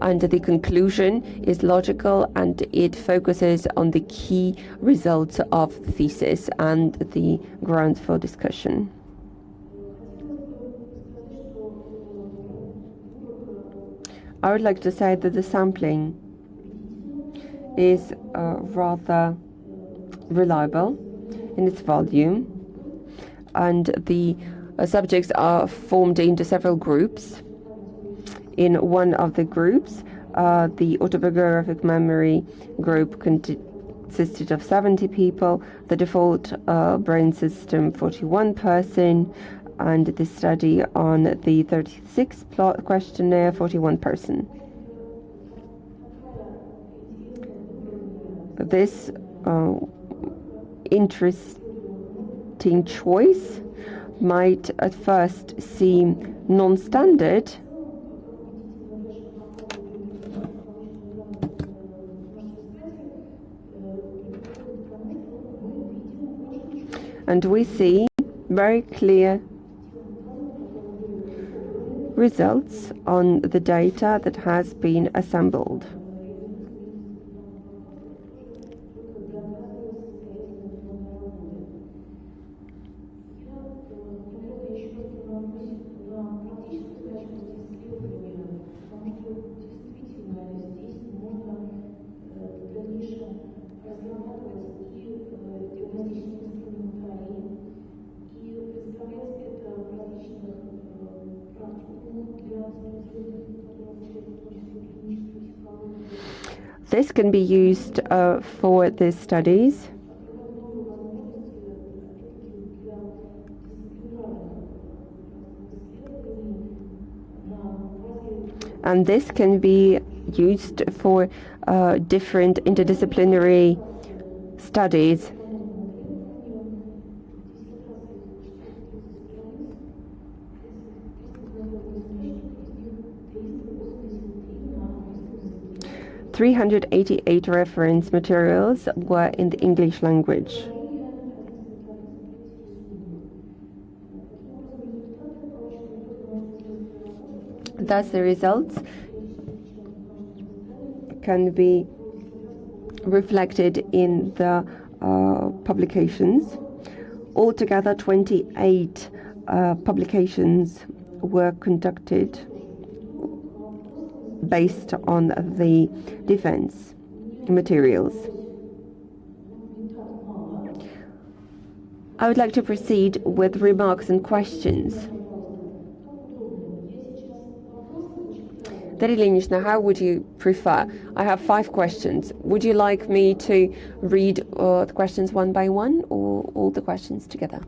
and the conclusion is logical and it focuses on the key results of the thesis and the grounds for discussion. I would like to say that the sampling is rather reliable in its volume, and the subjects are formed into several groups. In one of the groups, the autobiographic memory group consisted of 70 people, the default brain system 41%, and the study on the 36 questionnaire 41%. This interesting choice might at first seem non-standard, and we see very clear results on the data that has been assembled. This can be used for these studies. And this can be used for different interdisciplinary studies. .388 reference materials were in the English language. Thus, the results can be reflected in the publications. Altogether, 28 publications were conducted based on the defense materials. I would like to proceed with remarks and questions. Daria Ilinichna, how would you prefer? I have 5 questions. Would you like me to read the questions one by one or all the questions together?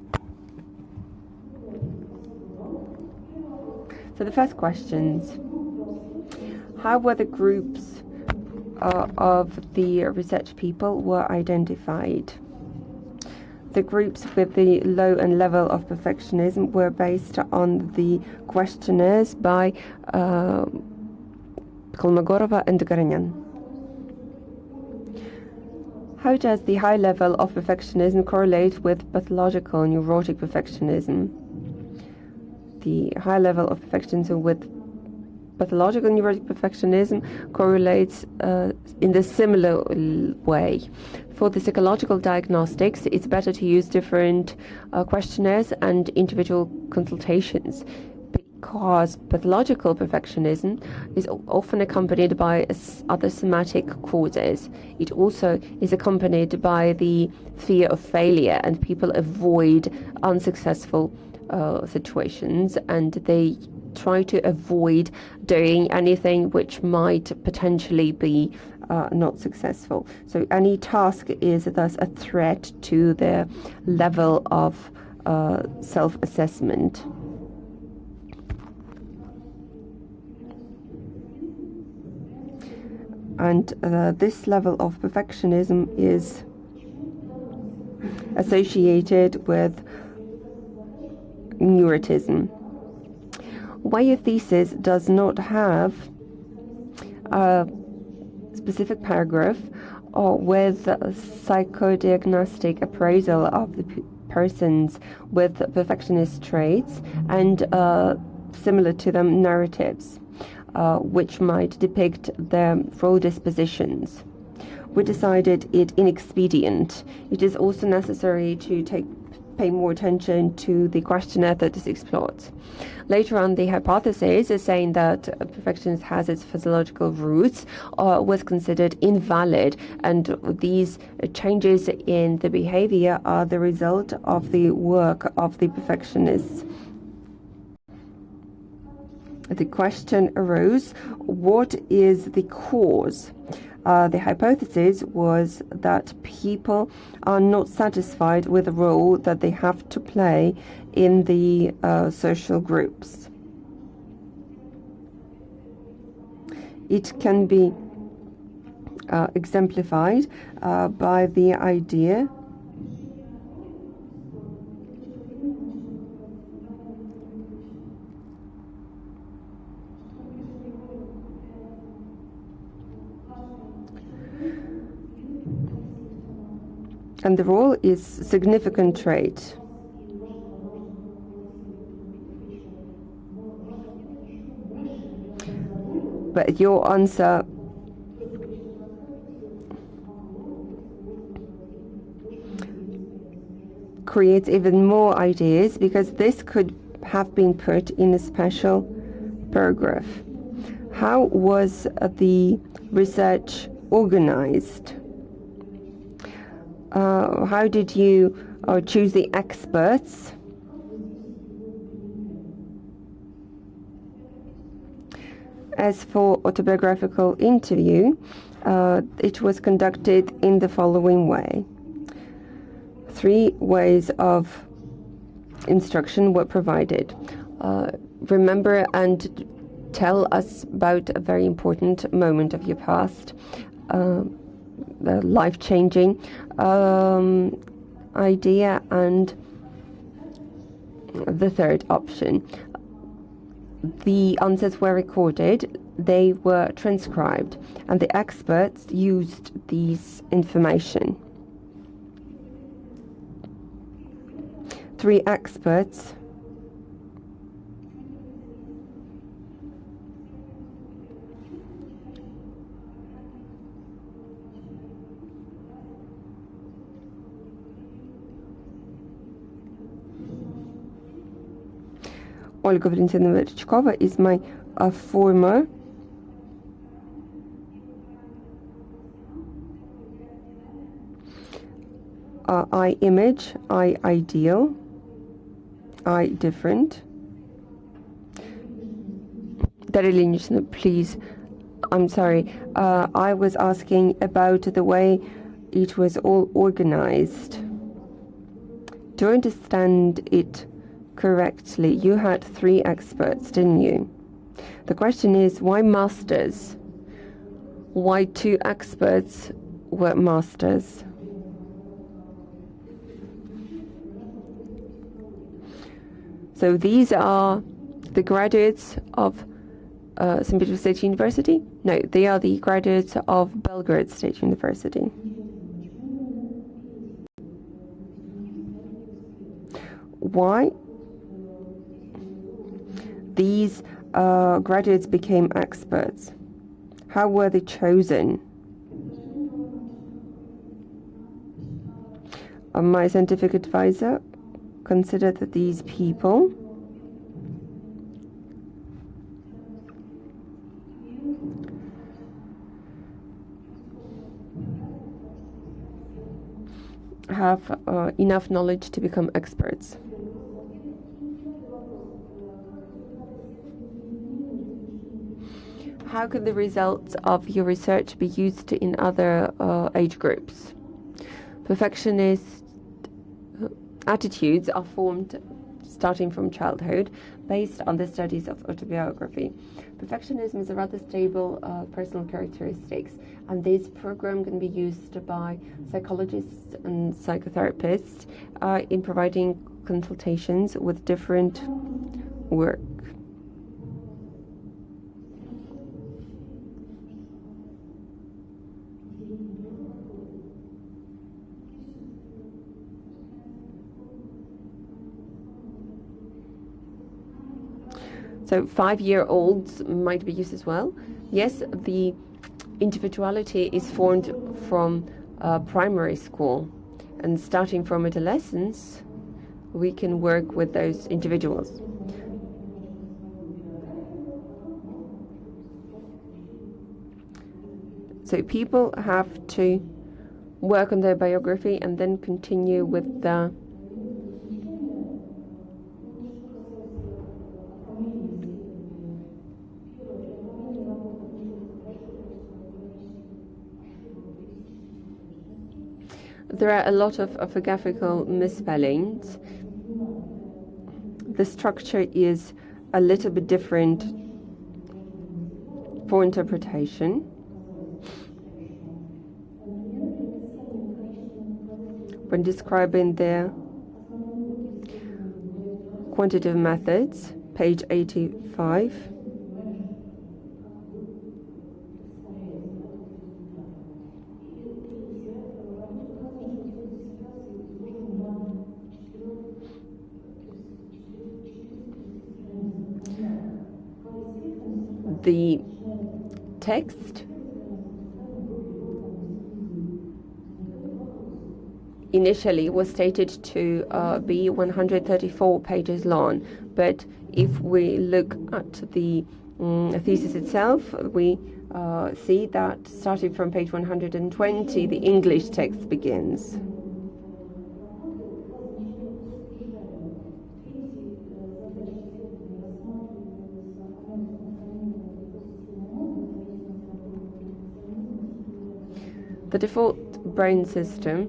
So the first questions. How were the groups of the research people were identified? The groups with the low and level of perfectionism were based on the questionnaires by Kolmogorova and Garanyan. How does the high level of perfectionism correlate with pathological neurotic perfectionism? The high level of perfectionism with pathological neurotic perfectionism correlates in the similar way. For the psychological diagnostics, it's better to use different questionnaires and individual consultations, because pathological perfectionism is often accompanied by other somatic causes. It also is accompanied by the fear of failure, and people avoid unsuccessful situations, and they try to avoid doing anything which might potentially be not successful. So any task is thus a threat to their level of self-assessment. And this level of perfectionism is associated with neurotism. Why your thesis does not have a specific paragraph with psychodiagnostic appraisal of the persons with perfectionist traits and similar to them narratives, which might depict their role dispositions. We decided it inexpedient. It is also necessary to pay more attention to the questionnaire that is explored. Later on, the hypothesis is saying that perfectionism has its physiological roots was considered invalid, and these changes in the behavior are the result of the work of the perfectionists. the question arose, what is the cause? The hypothesis was that people are not satisfied with the role that they have to play in the social groups. It can be exemplified by the idea and the role is significant trait. But your answer creates even more ideas, because this could have been put in a special paragraph. How was the research organized? How did you choose the experts? As for autobiographical interview, it was conducted in the following way. 3 ways of instruction were provided. Remember and tell us about a very important moment of your past, life-changing idea, and the third option. The answers were recorded, they were transcribed, and the experts used these information. 3 experts Olga Valentinova Zhukova is my former I image, I ideal, I different. Daria Ilinichna, please. I'm sorry. I was asking about the way it was all organized. Do I understand it correctly? You had 3 experts, didn't you? The question is, why masters? Why 2 experts were masters? So these are the graduates of St. Petersburg State University? No, they are the graduates of Belgrade State University. Why these graduates became experts? How were they chosen? My scientific advisor considered that these people have enough knowledge to become experts. How can the results of your research be used in other age groups? Perfectionist attitudes are formed starting from childhood based on the studies of autobiography. Perfectionism is a rather stable personal characteristics, and this program can be used by psychologists and psychotherapists in providing consultations with different work. So 5-year-olds might be used as well. Yes, the individuality is formed from primary school, and starting from adolescence, we can work with those individuals. So people have to work on their biography and then continue with the There are a lot of orthographical misspellings. The structure is a little bit different for interpretation. When describing the quantitative methods, page 85, the text initially was stated to be 134 pages long, but if we look at the thesis itself, we see that starting from page 120, the English text begins. The default brain system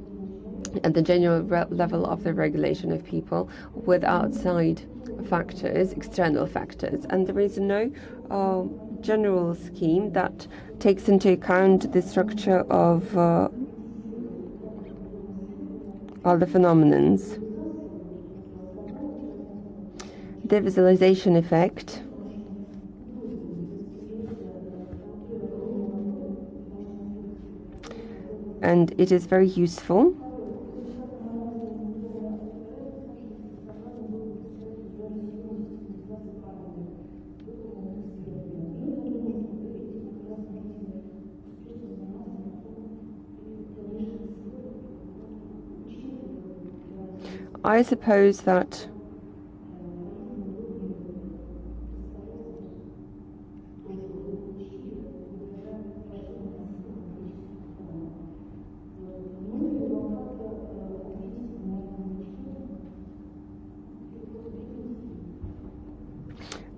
and the general level of the regulation of people with outside factors, external factors, and there is no general scheme that takes into account the structure of all the phenomenons. The visualization effect and it is very useful. I suppose that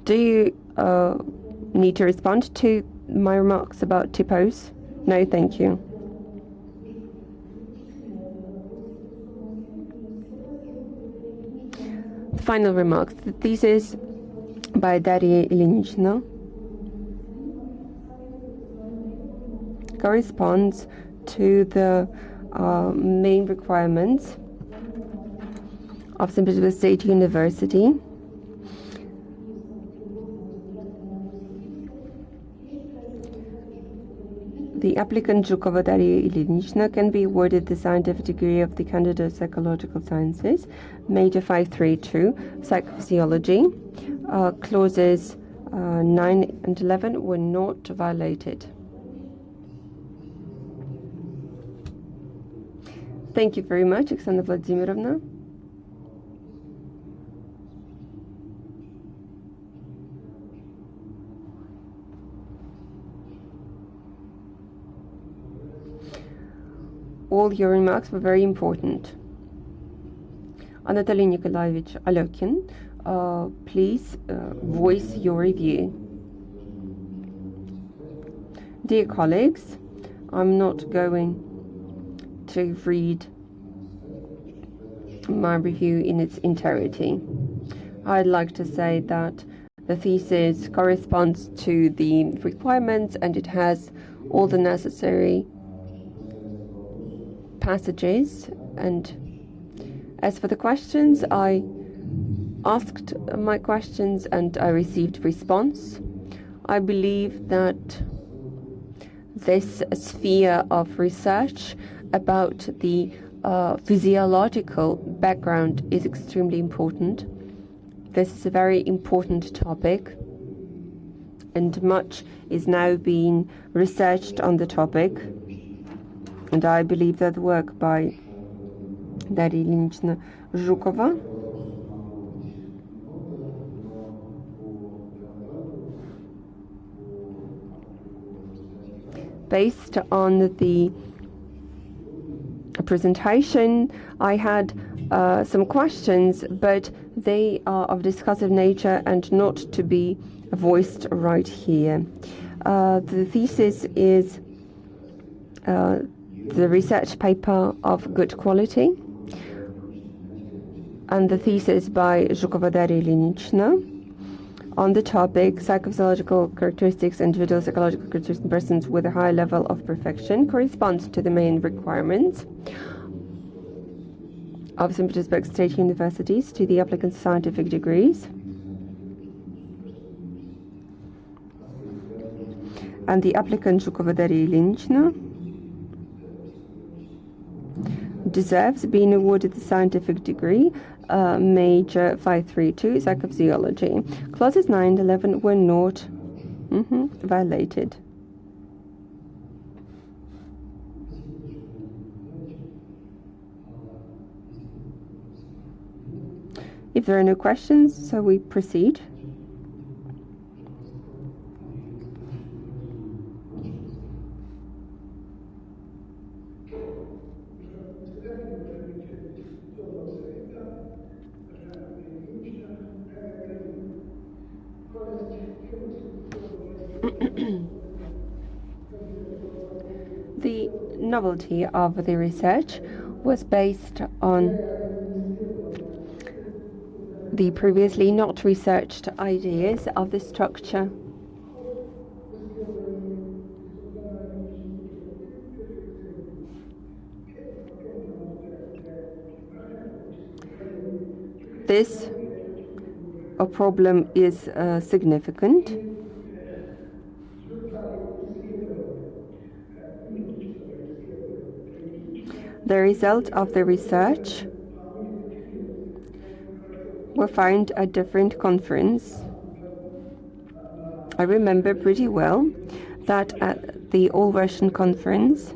do you need to respond to my remarks about typos? No, thank you. Final remarks. The thesis by Daria Ilinichna corresponds to the main requirements of St. Petersburg State University. The applicant Zhukova Daria Ilinichna can be awarded the scientific degree of the Candidate of Psychological Sciences, Major 532, Psychophysiology. Clauses 9 and 11 were not violated. Thank you very much, Oksana Vladimirovna. All your remarks were very important. Anatoly Nikolaevich Alekin, please voice your review. Dear colleagues, I'm not going to read my review in its entirety. I'd like to say that the thesis corresponds to the requirements and it has all the necessary passages, and as for the questions, I asked my questions and I received response. I believe that this sphere of research about the physiological background is extremely important. This is a very important topic and much is now being researched on the topic. And I believe that the work by Daria Ilinichna Zhukova based on the presentation, I had some questions, but they are of discursive nature and not to be voiced right here. The thesis is the research paper of good quality, and the thesis by Zhukova, Daria, Ilinichna on the topic Psychophysiological characteristics and individual psychological characteristics in persons with a high level of perfection corresponds to the main requirements of St. Petersburg State Universities to the applicant's scientific degrees. And the applicant Zhukova, Daria, Ilinichna deserves being awarded the scientific degree major 532 Psychophysiology. Clauses 9 and 11 were not violated. If there are no questions, so we proceed. The novelty of the research was based on the previously not researched ideas of the structure. This problem is significant. The result of the research were found at different conferences. I remember pretty well that at the All-Russian conference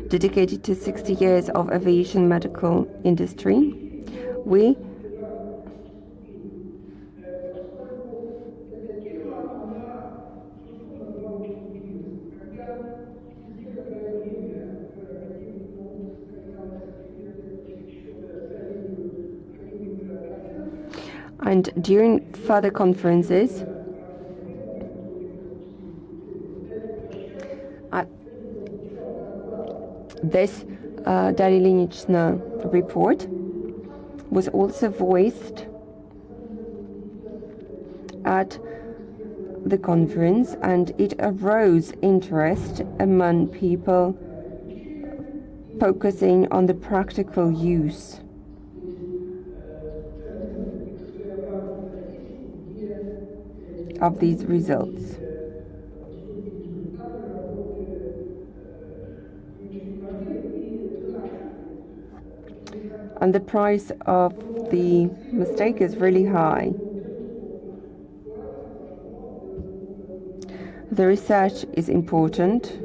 dedicated to 60 years of aviation medical industry, we and during further conferences, this Daria Ilinichna report was also voiced at the conference, and it arose interest among people focusing on the practical use of these results. And the price of the mistake is really high. The research is important.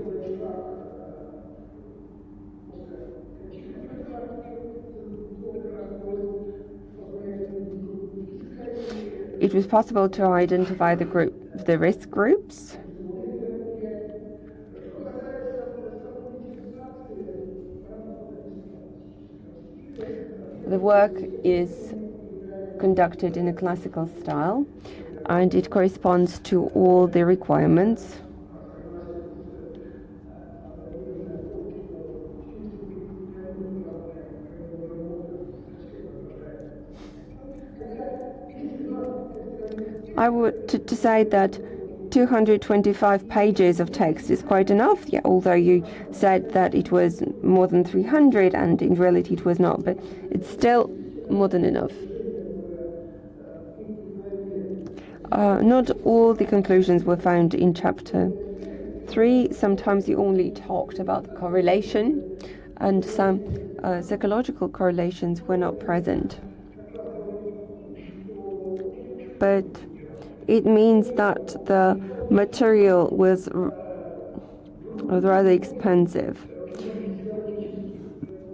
It was possible to identify the risk groups. The work is conducted in a classical style, and it corresponds to all the requirements. I would to say that 225 pages of text is quite enough, yeah, although you said that it was more than 300 and in reality it was not, but it's still more than enough. Not all the conclusions were found in chapter 3. Sometimes you only talked about the correlation, and some psychological correlations were not present. But it means that the material was rather expensive.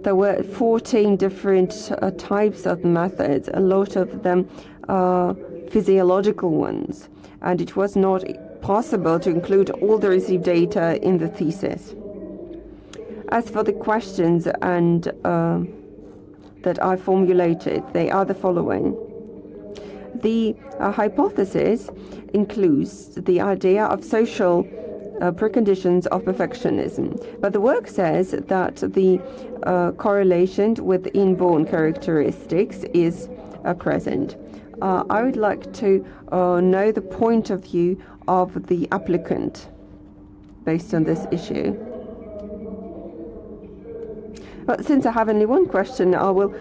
There were 14 different types of methods, a lot of them physiological ones, and it was not possible to include all the received data in the thesis. As for the questions and that I formulated, they are the following. The hypothesis includes the idea of social preconditions of perfectionism. But the work says that the correlation with inborn characteristics is present. I would like to know the point of view of the applicant based on this issue. But since I have only one question, I will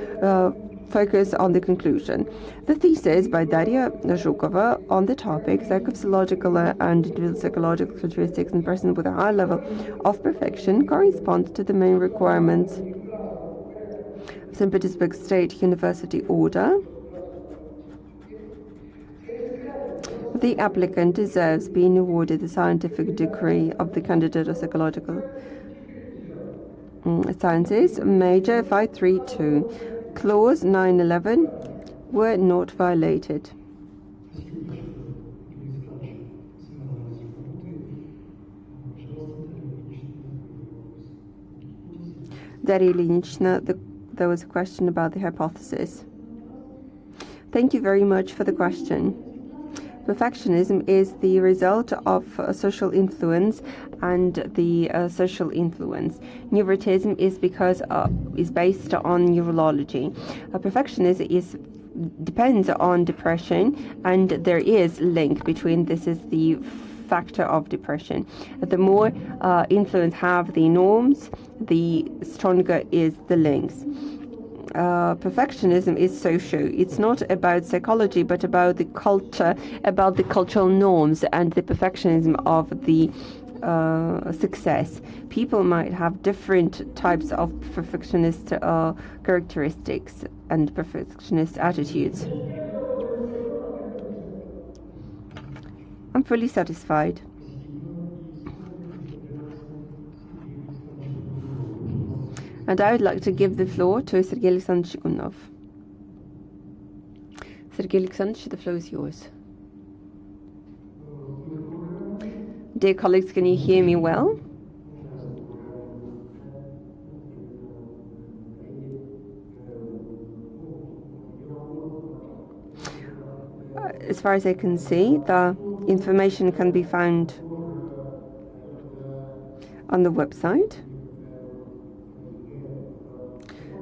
focus on the conclusion. The thesis by Daria Zhukova on the topic Psychophysiological and Individual Psychological Characteristics in persons with a high level of perfection corresponds to the main requirements of St. Petersburg State University order. The applicant deserves being awarded the scientific degree of the candidate of psychological sciences, major 532. Clause 911 were not violated. Daria Ilinichna, there was a question about the hypothesis. Thank you very much for the question. Perfectionism is the result of social influence and the social influence. Neurotism is based on neurology. Perfectionism depends on depression, and there is link between this is the factor of depression. The more influence have the norms, the stronger is the links. Perfectionism is social. It's not about psychology, but about the culture, about the cultural norms and the perfectionism of the success. People might have different types of perfectionist characteristics and perfectionist attitudes. I'm fully satisfied. And I would like to give the floor to Sergei Alexandrovich Shigunov. Sergei Alexandrovich, the floor is yours. Dear colleagues, can you hear me well? As far as I can see, the information can be found on the website.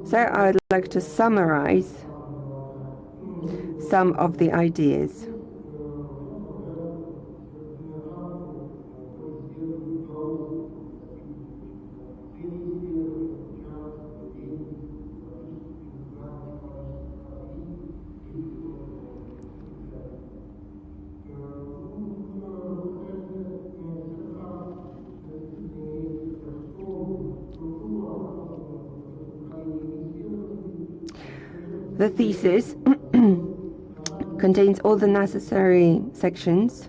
So I would like to summarize some of the ideas. The thesis contains all the necessary sections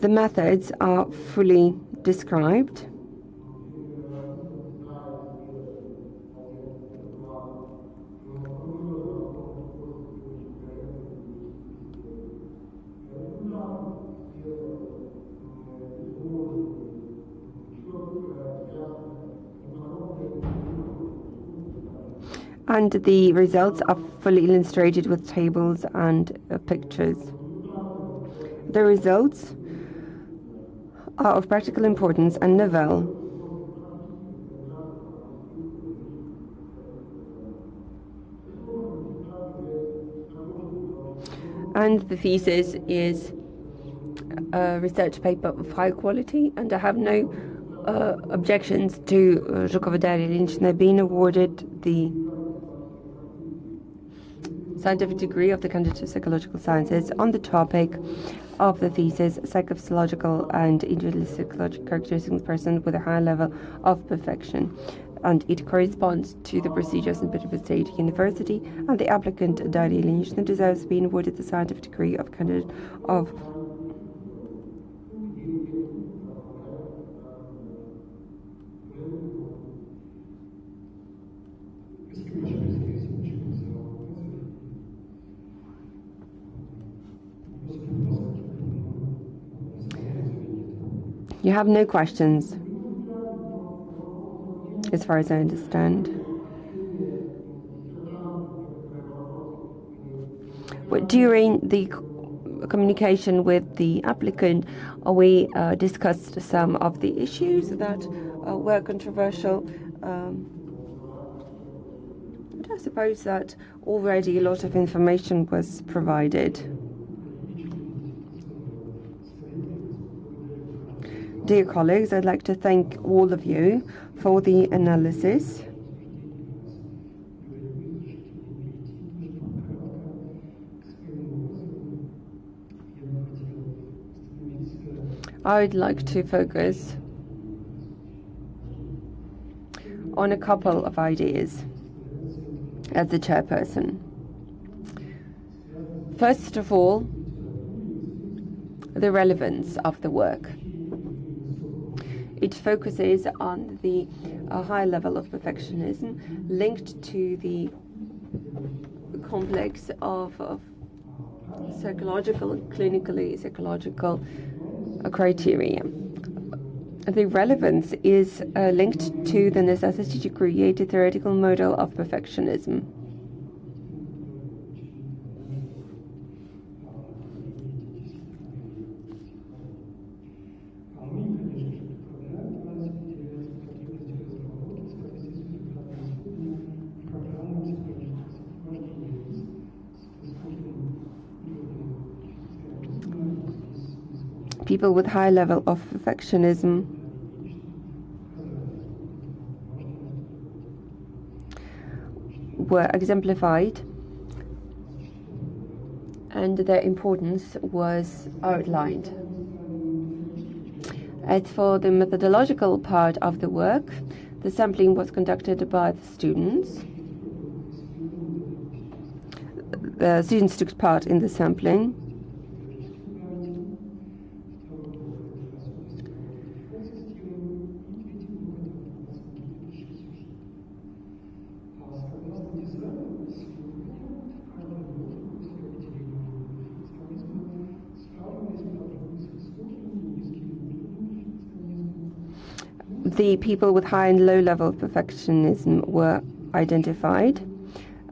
The methods are fully described. And the results are fully illustrated with tables and pictures. The results are of practical importance and novel. And the thesis is a research paper of high quality, and I have no objections to Zhukova Daria Ilinichna being awarded the scientific degree of the candidate of psychological sciences on the topic of the thesis Psychophysiological and Individual Psychological Characteristics of person with a high level of perfection. And it corresponds to the procedures in Petersburg State University, and the applicant Daria Ilinichna deserves being awarded the scientific degree of candidate of You have no questions, as far as I understand. But during the communication with the applicant, we discussed some of the issues that were controversial. I suppose that already a lot of information was provided. Dear colleagues, I'd like to thank all of you for the analysis. I would like to focus on a couple of ideas as the chairperson. First of all, the relevance of the work. It focuses on the high level of perfectionism linked to the complex of psychological, clinically psychological criteria. The relevance is linked to the necessity to create a theoretical model of perfectionism. People with high level of perfectionism were exemplified, and their importance was outlined. As for the methodological part of the work, the sampling was conducted by the students. The students took part in the sampling. The people with high and low level of perfectionism were identified,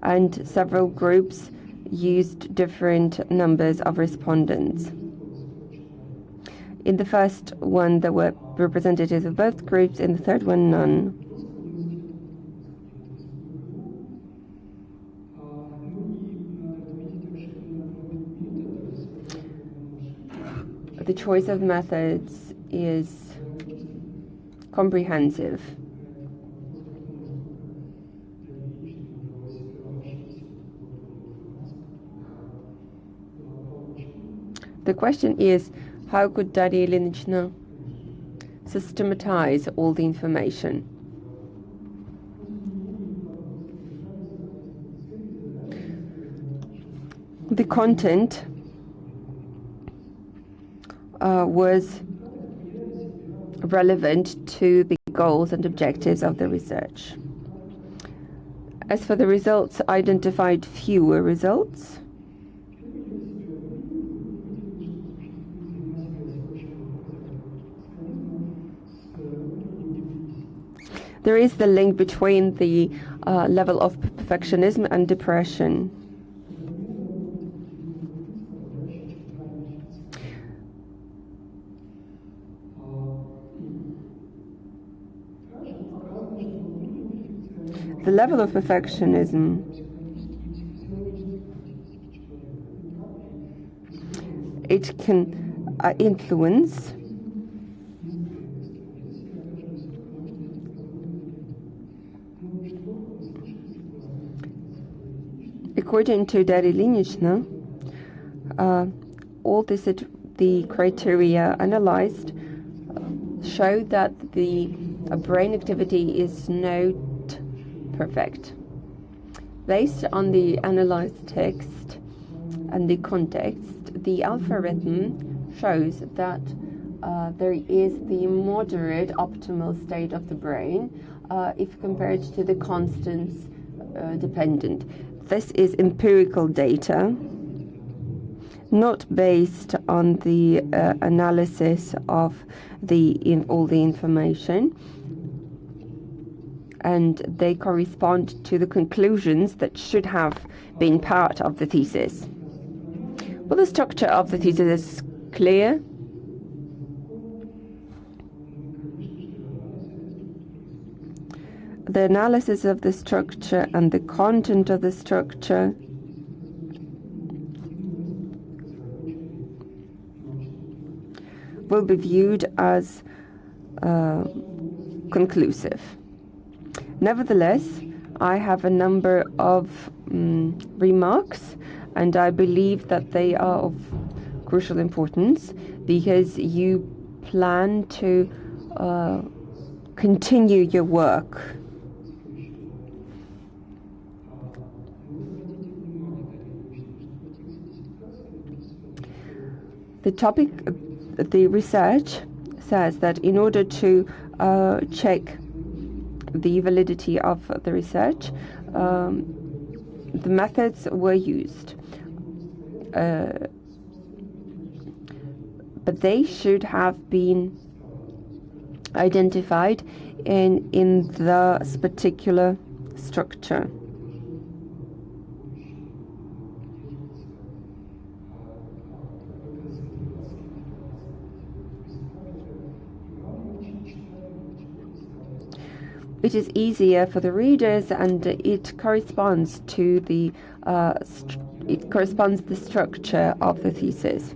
and several groups used different numbers of respondents. In the first one, there were representatives of both groups, in the third one, none. The choice of methods is comprehensive. The question is, how could Daria Ilinichna systematize all the information? The content was relevant to the goals and objectives of the research. As for the results, identified fewer results. There is the link between the level of perfectionism and depression. The level of perfectionism it can influence according to Daria Ilinichna, all the criteria analyzed show that the brain activity is not perfect. Based on the analyzed text and the context, the algorithm shows that there is the moderate optimal state of the brain if compared to the constants dependent. This is empirical data, not based on the analysis of all the information, and they correspond to the conclusions that should have been part of the thesis. Well, the structure of the thesis is clear. The analysis of the structure and the content of the structure will be viewed as conclusive. Nevertheless, I have a number of remarks, and I believe that they are of crucial importance because you plan to continue your work. The research says that in order to check the validity of the research, the methods were used. But they should have been identified in this particular structure. It is easier for the readers, and it corresponds to the structure of the thesis.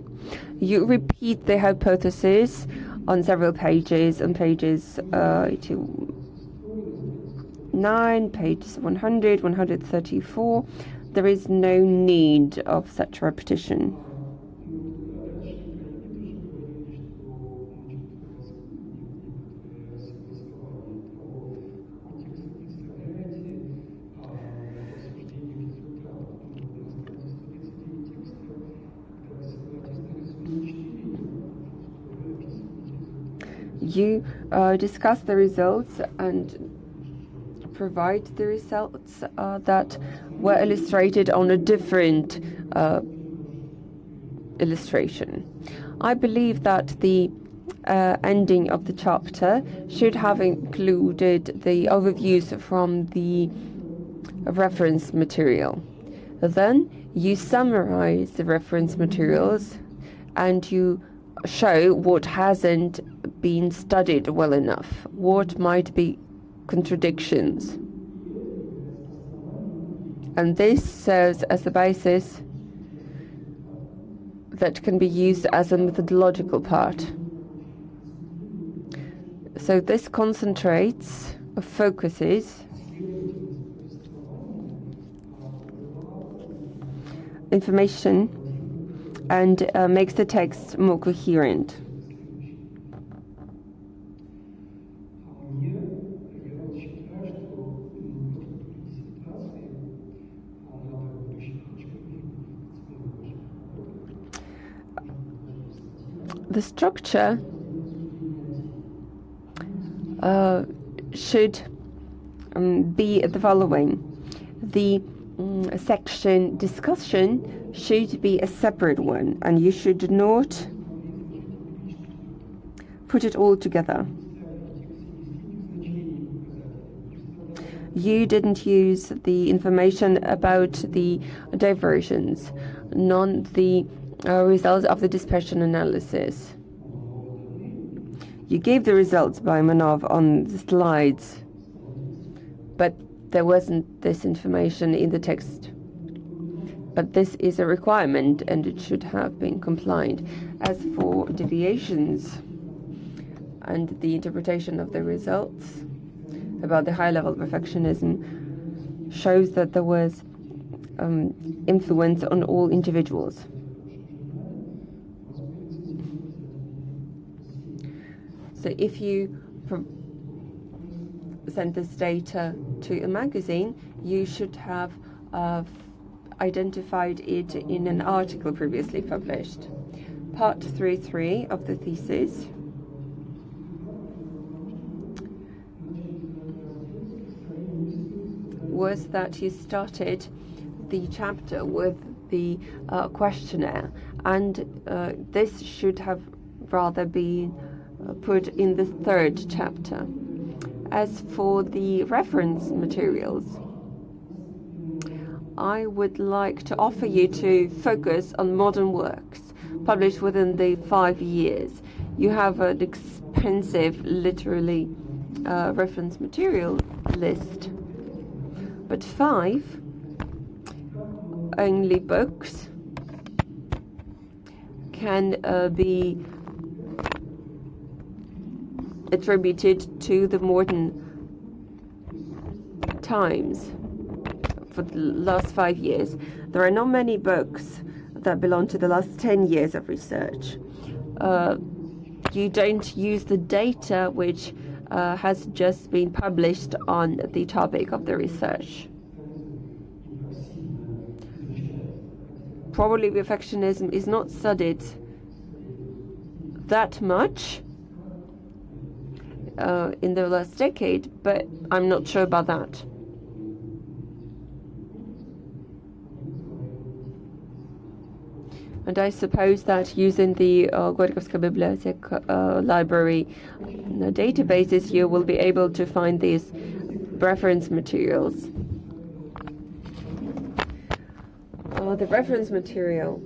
You repeat the hypothesis on several pages, on pages 9, pages 100, 134. There is no need of such repetition. You discuss the results and provide the results that were illustrated on a different illustration. I believe that the ending of the chapter should have included the overviews from the reference material. Then you summarize the reference materials and you show what hasn't been studied well enough, what might be contradictions. And this serves as the basis that can be used as a methodological part. So this concentrates or focuses information and makes the text more coherent. The structure should be the following. The section discussion should be a separate one, and you should not put it all together. You didn't use the information about the diversions, nor the results of the dispersion analysis. You gave the results by Manov on the slides, but there wasn't this information in the text. But this is a requirement, and it should have been complied. As for deviations and the interpretation of the results about the high-level perfectionism shows that there was influence on all individuals. So if you send this data to a magazine, you should have identified it in an article previously published. Part 3.3 of the thesis was that you started the chapter with the questionnaire, and this should have rather been put in the third chapter. As for the reference materials, I would like to offer you to focus on modern works published within the 5 years. You have an expensive, literally, reference material list, but 5 only books can be attributed to the modern times for the last 5 years. There are not many books that belong to the last 10 years of research. You don't use the data which has just been published on the topic of the research. Probably perfectionism is not studied that much in the last decade, but I'm not sure about that. And I suppose that using the Gorykowska Biblioteka library databases, you will be able to find these reference materials. The reference material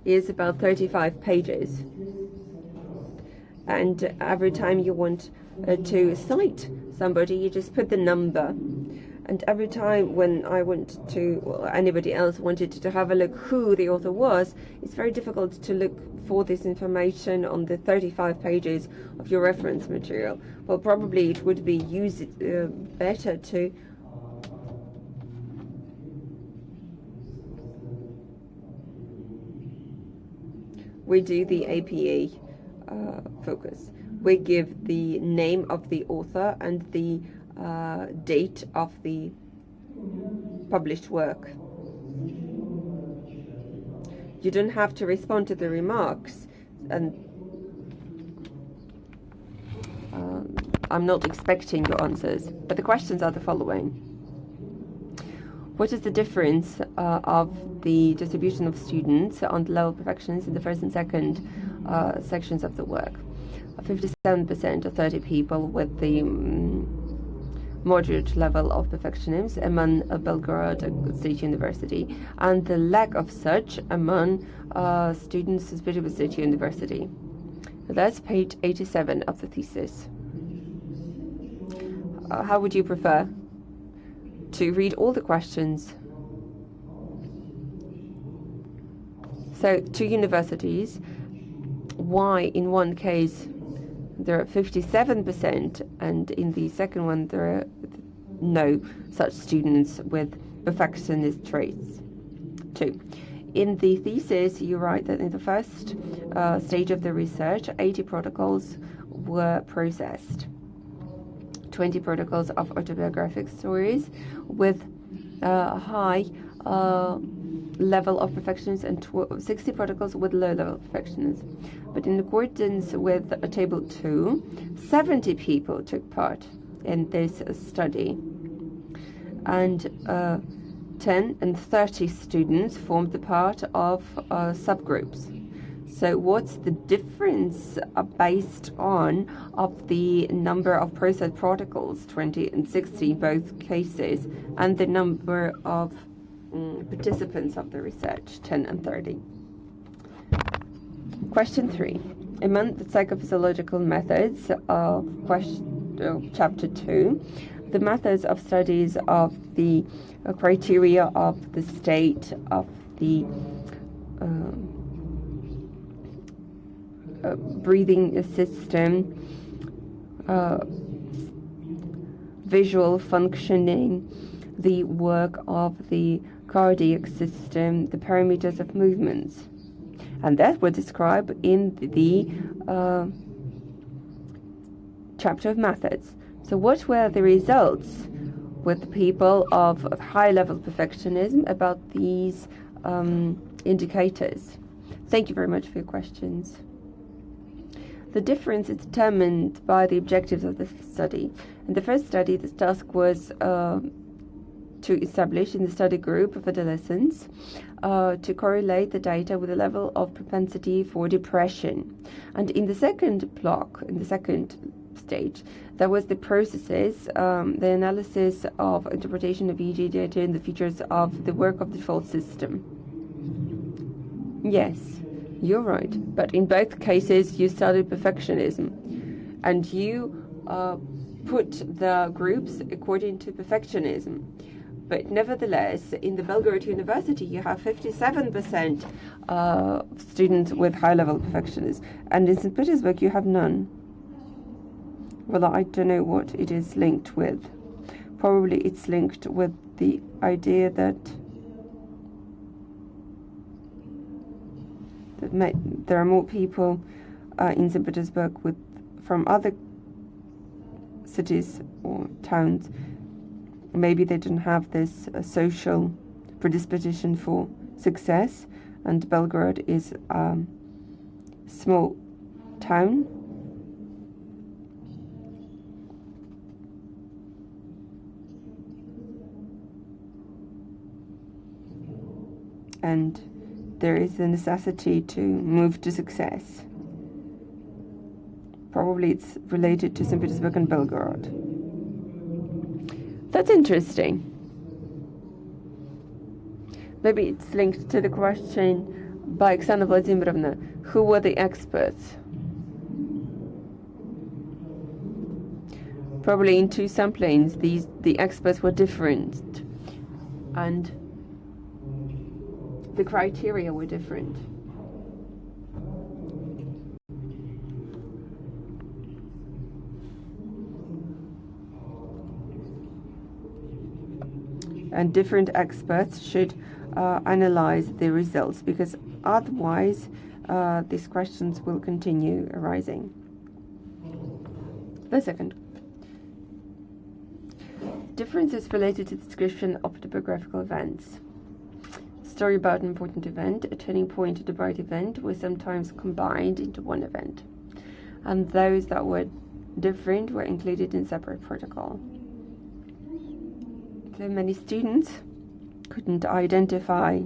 is about 35 pages. And every time you want to cite somebody, you just put the number. And every time when I want to, or anybody else wanted to have a look who the author was, it's very difficult to look for this information on the 35 pages of your reference material. Well, probably it would be better to we do the APA focus. We give the name of the author and the date of the published work. You don't have to respond to the remarks, and I'm not expecting your answers, but the questions are the following. What is the difference of the distribution of students on the level of perfectionism in the first and second sections of the work? 57% or 30 people with the moderate level of perfectionism among Belgorod State University, and the lack of such among students suspected with State University. That's page 87 of the thesis. How would you prefer to read all the questions? So, 2 universities, why in one case there are 57%, and in the second one there are no such students with perfectionist traits? 2. In the thesis, you write that in the first stage of the research, 80 protocols were processed. 20 protocols of autobiographic stories with a high level of perfectionism and 60 protocols with low level of perfectionism. But in accordance with table 2, 70 people took part in this study, and 10 and 30 students formed the part of subgroups. So what's the difference based on of the number of processed protocols, 20 and 60 in both cases, and the number of participants of the research, 10 and 30? Question 3. Among the psychophysiological methods of chapter 2, the methods of studies of the criteria of the state of the breathing system, visual functioning, the work of the cardiac system, the parameters of movements. And that were described in the chapter of methods. So what were the results with people of high level perfectionism about these indicators? Thank you very much for your questions. The difference is determined by the objectives of the study. In the first study, this task was to establish in the study group of adolescents to correlate the data with the level of propensity for depression. And in the second block, in the second stage, there was the processes, the analysis of interpretation of EEG data and the features of the work of the default system. Yes, you're right. But in both cases, you studied perfectionism. And you put the groups according to perfectionism. But nevertheless, in the Belgrade University, you have 57% students with high-level perfectionists. And in St. Petersburg, you have none. Well, I don't know what it is linked with. Probably it's linked with the idea that there are more people in St. Petersburg from other cities or towns. Maybe they didn't have this social predisposition for success, and Belgrade is a small town. And there is a necessity to move to success. Probably it's related to St. Petersburg and Belgrade. That's interesting. Maybe it's linked to the question by Oksana Vladimirovna, who were the experts? Probably in two samplings, the experts were different, and the criteria were different. And different experts should analyze the results, because otherwise these questions will continue arising. The second. Differences related to the description of autobiographical events. Story about an important event, a turning point, a debate event, were sometimes combined into one event, and those that were different were included in separate protocol. So many students couldn't identify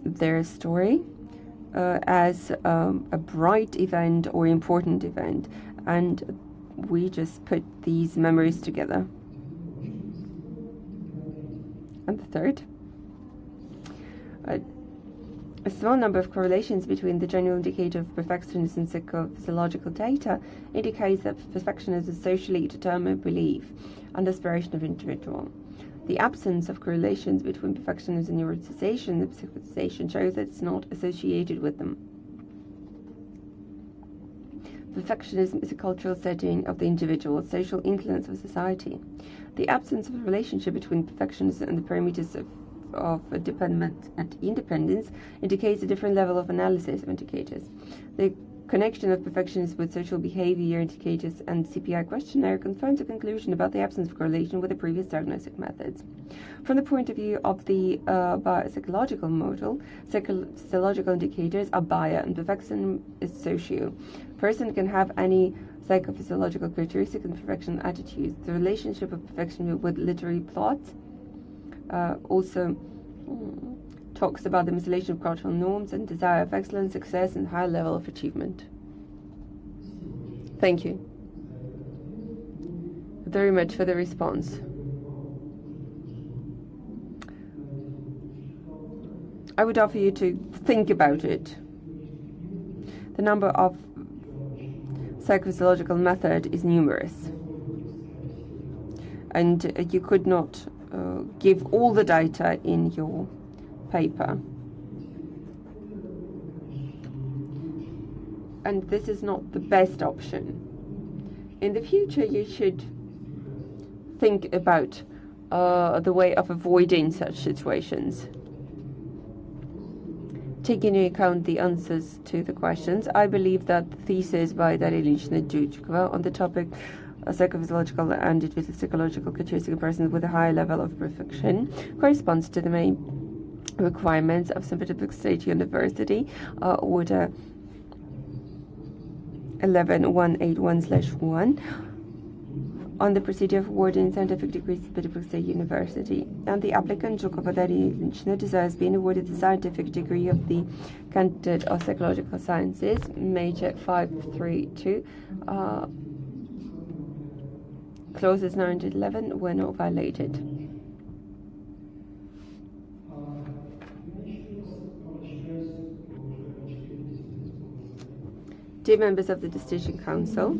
their story as a bright event or important event, and we just put these memories together. And the third, a small number of correlations between the general indicator of perfectionism and psychophysiological data indicates that perfectionism is socially determined belief and aspiration of individual. The absence of correlations between perfectionism and neuroticization and psychophysiological shows that it's not associated with them. Perfectionism is a cultural setting of the individual, social influence of society. The absence of a relationship between perfectionism and the parameters of dependence and independence indicates a different level of analysis of indicators. The connection of perfectionism with social behavior indicators and CPI questionnaire confirms a conclusion about the absence of correlation with the previous diagnostic methods. From the point of view of the biopsychological model, psychophysiological indicators are bio and perfectionism is socio. A person can have any psychophysiological characteristics and perfection attitudes. The relationship of perfection with literary plots also talks about the methylation of cultural norms and desire of excellence, success, and high level of achievement. Thank you very much for the response. I would offer you to think about it. The number of psychophysiological method is numerous, and you could not give all the data in your paper. And this is not the best option. In the future, you should think about the way of avoiding such situations. Taking into account the answers to the questions, I believe that the thesis by Daria Ilinichna Zhukova on the topic psychophysiological and individual psychological characteristics of persons with a high level of perfection corresponds to the main requirements of St. Petersburg State University order 11181/1 on the procedure of awarding scientific degrees at Petrovsk University. And the applicant, Zhukova Daria Ilinichna, deserves being awarded the scientific degree of the candidate of Psychological Sciences, major 532. Clauses 9 to 11 were not violated. Dear members of the Dissertation Council,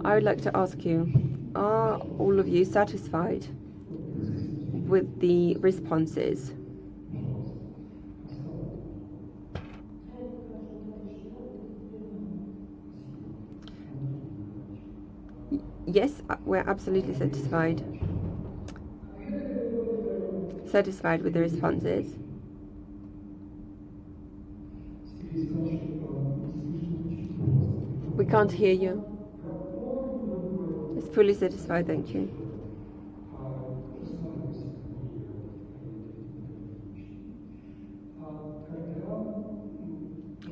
I would like to ask you, are all of you satisfied with the responses? Yes, we're absolutely satisfied. Satisfied with the responses. We can't hear you. It's fully satisfied, thank you.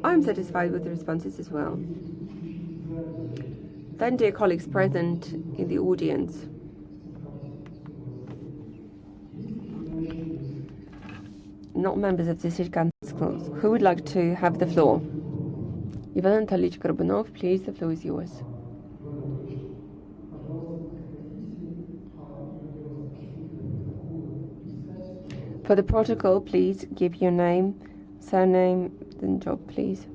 I'm satisfied with the responses as well. Then, dear colleagues present in the audience, not members of the Dissertation Council, who would like to have the floor? Ivan Anatolyevich Gorbunov, please, the floor is yours. For the protocol, please give your name, surname, and job, please.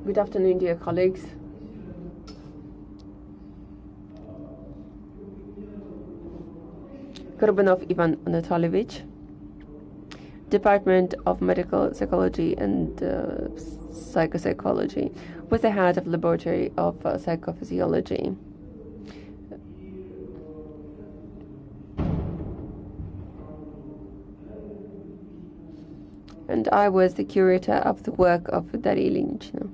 Good afternoon, dear colleagues. Gorbunov Ivan Anatolyevich, Department of Medical Psychology and Psychophysiology, was the head of Laboratory of Psychophysiology. And I was the curator of the work of Daria Ilinichna.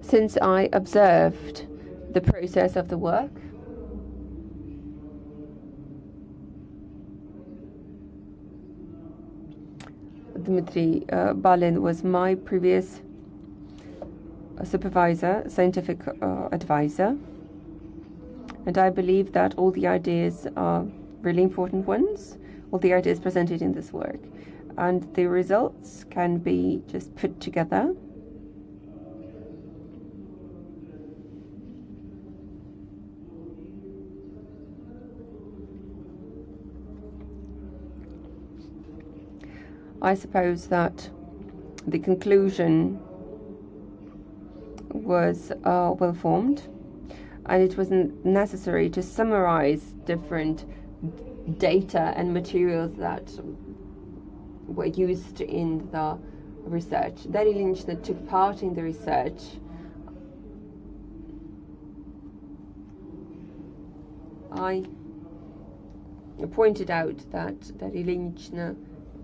Since I observed the process of the work, Dmitry Balin was my previous supervisor, scientific advisor, and I believe that all the ideas are really important ones, all the ideas presented in this work, and the results can be just put together. I suppose that the conclusion was well formed, and it wasn't necessary to summarize different data and materials that were used in the research. Daria Ilinichna took part in the research. I pointed out that Daria Ilinichna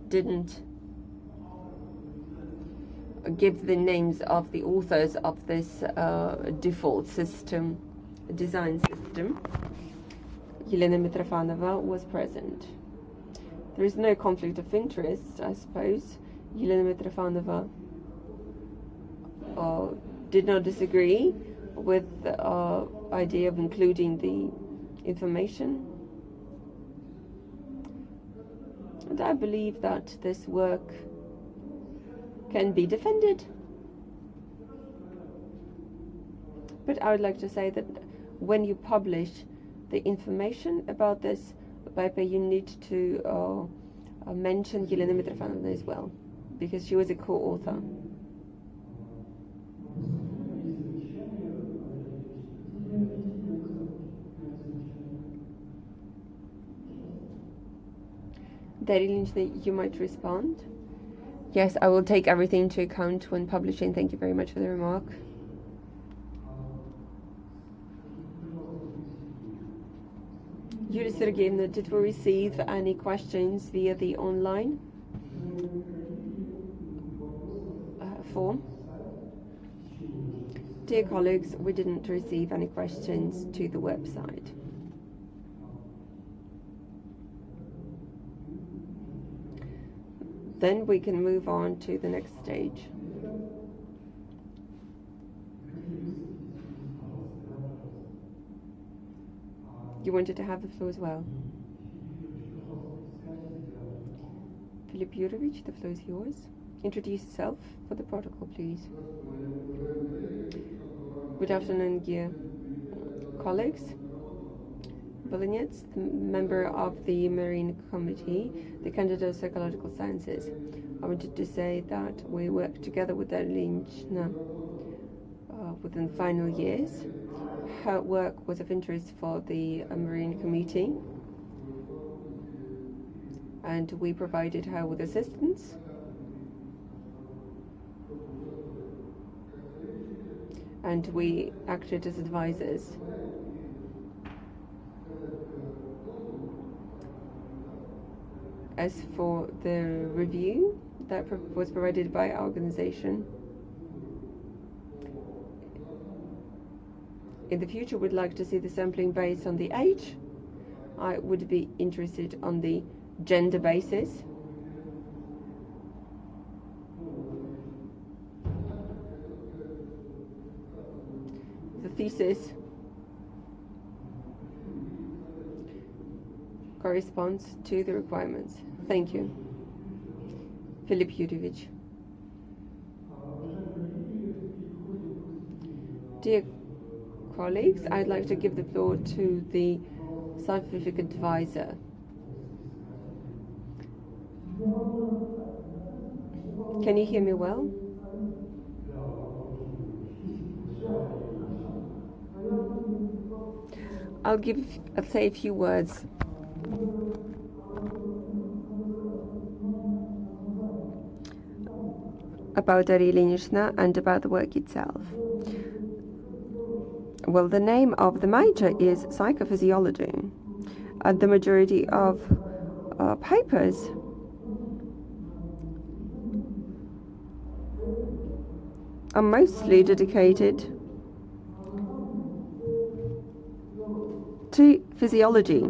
didn't give the names of the authors of this default system, design system. Elena Mitrofanova was present. There is no conflict of interest, I suppose. Elena Mitrofanova did not disagree with the idea of including the information. And I believe that this work can be defended. But I would like to say that when you publish the information about this paper, you need to mention Elena Mitrofanova as well, because she was a co-author. Daria Ilinichna, you might respond. Yes, I will take everything into account when publishing. Thank you very much for the remark. Yulia Sergeyevna, did we receive any questions via the online form? Dear colleagues, we didn't receive any questions to the website. Then we can move on to the next stage. You wanted to have the floor as well. Filip Yurovich, the floor is yours. Introduce yourself for the protocol, please. Good afternoon, dear colleagues. Ilinichna, the member of the Marine Committee, the candidate of Psychological Sciences. I wanted to say that we work together with Ilinichna within the final years. Her work was of interest for the Marine Committee, and we provided her with assistance. And we acted as advisors. As for the review that was provided by our organization, in the future we'd like to see the sampling based on the age. I would be interested on the gender basis. The thesis corresponds to the requirements. Thank you. Filip Yurovich. Dear colleagues, I'd like to give the floor to the scientific advisor. Can you hear me well? I'll say a few words about Daria Ilinichna and about the work itself. Well, the name of the major is Psychophysiology, and the majority of papers are mostly dedicated to physiology,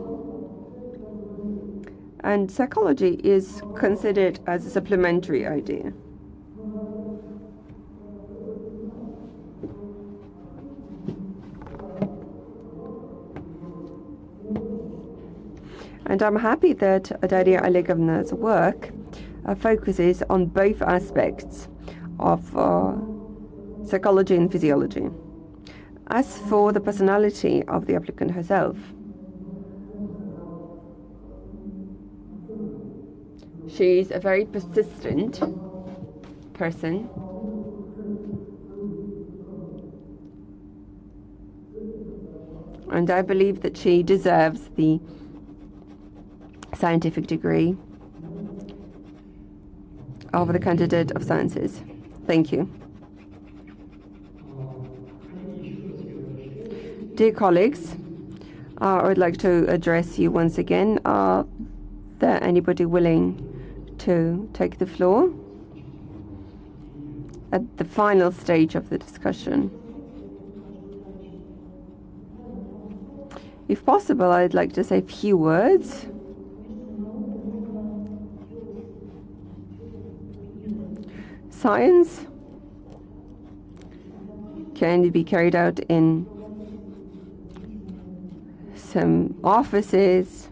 and psychology is considered as a supplementary idea. And I'm happy that Daria Olegovna's work focuses on both aspects of psychology and physiology. As for the personality of the applicant herself, she is a very persistent person. And I believe that she deserves the scientific degree of the candidate of sciences. Thank you. Dear colleagues, I would like to address you once again. Are there anybody willing to take the floor at the final stage of the discussion? If possible, I'd like to say a few words. Science can be carried out in some offices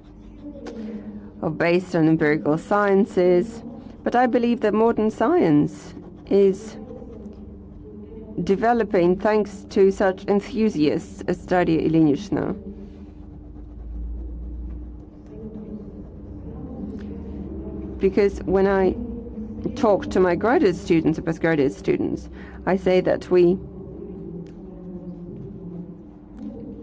or based on empirical sciences, but I believe that modern science is developing thanks to such enthusiasts as Daria Ilinichna. Because when I talk to my graduate students or postgraduate students, I say that we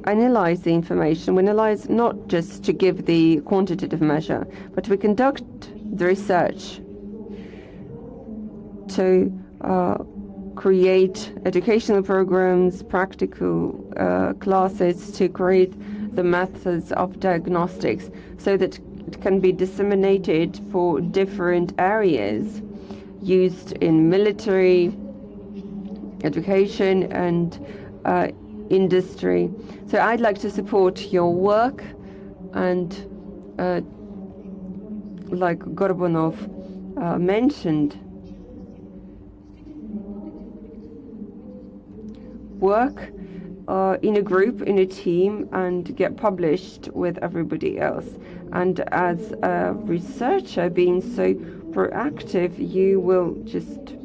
analyze the information. We analyze not just to give the quantitative measure, but we conduct the research to create educational programs, practical classes, to create the methods of diagnostics so that it can be disseminated for different areas, used in military, education, and industry. So I'd like to support your work, and like Gorbunov mentioned, work in a group, in a team, and get published with everybody else. And as a researcher, being so proactive, you will just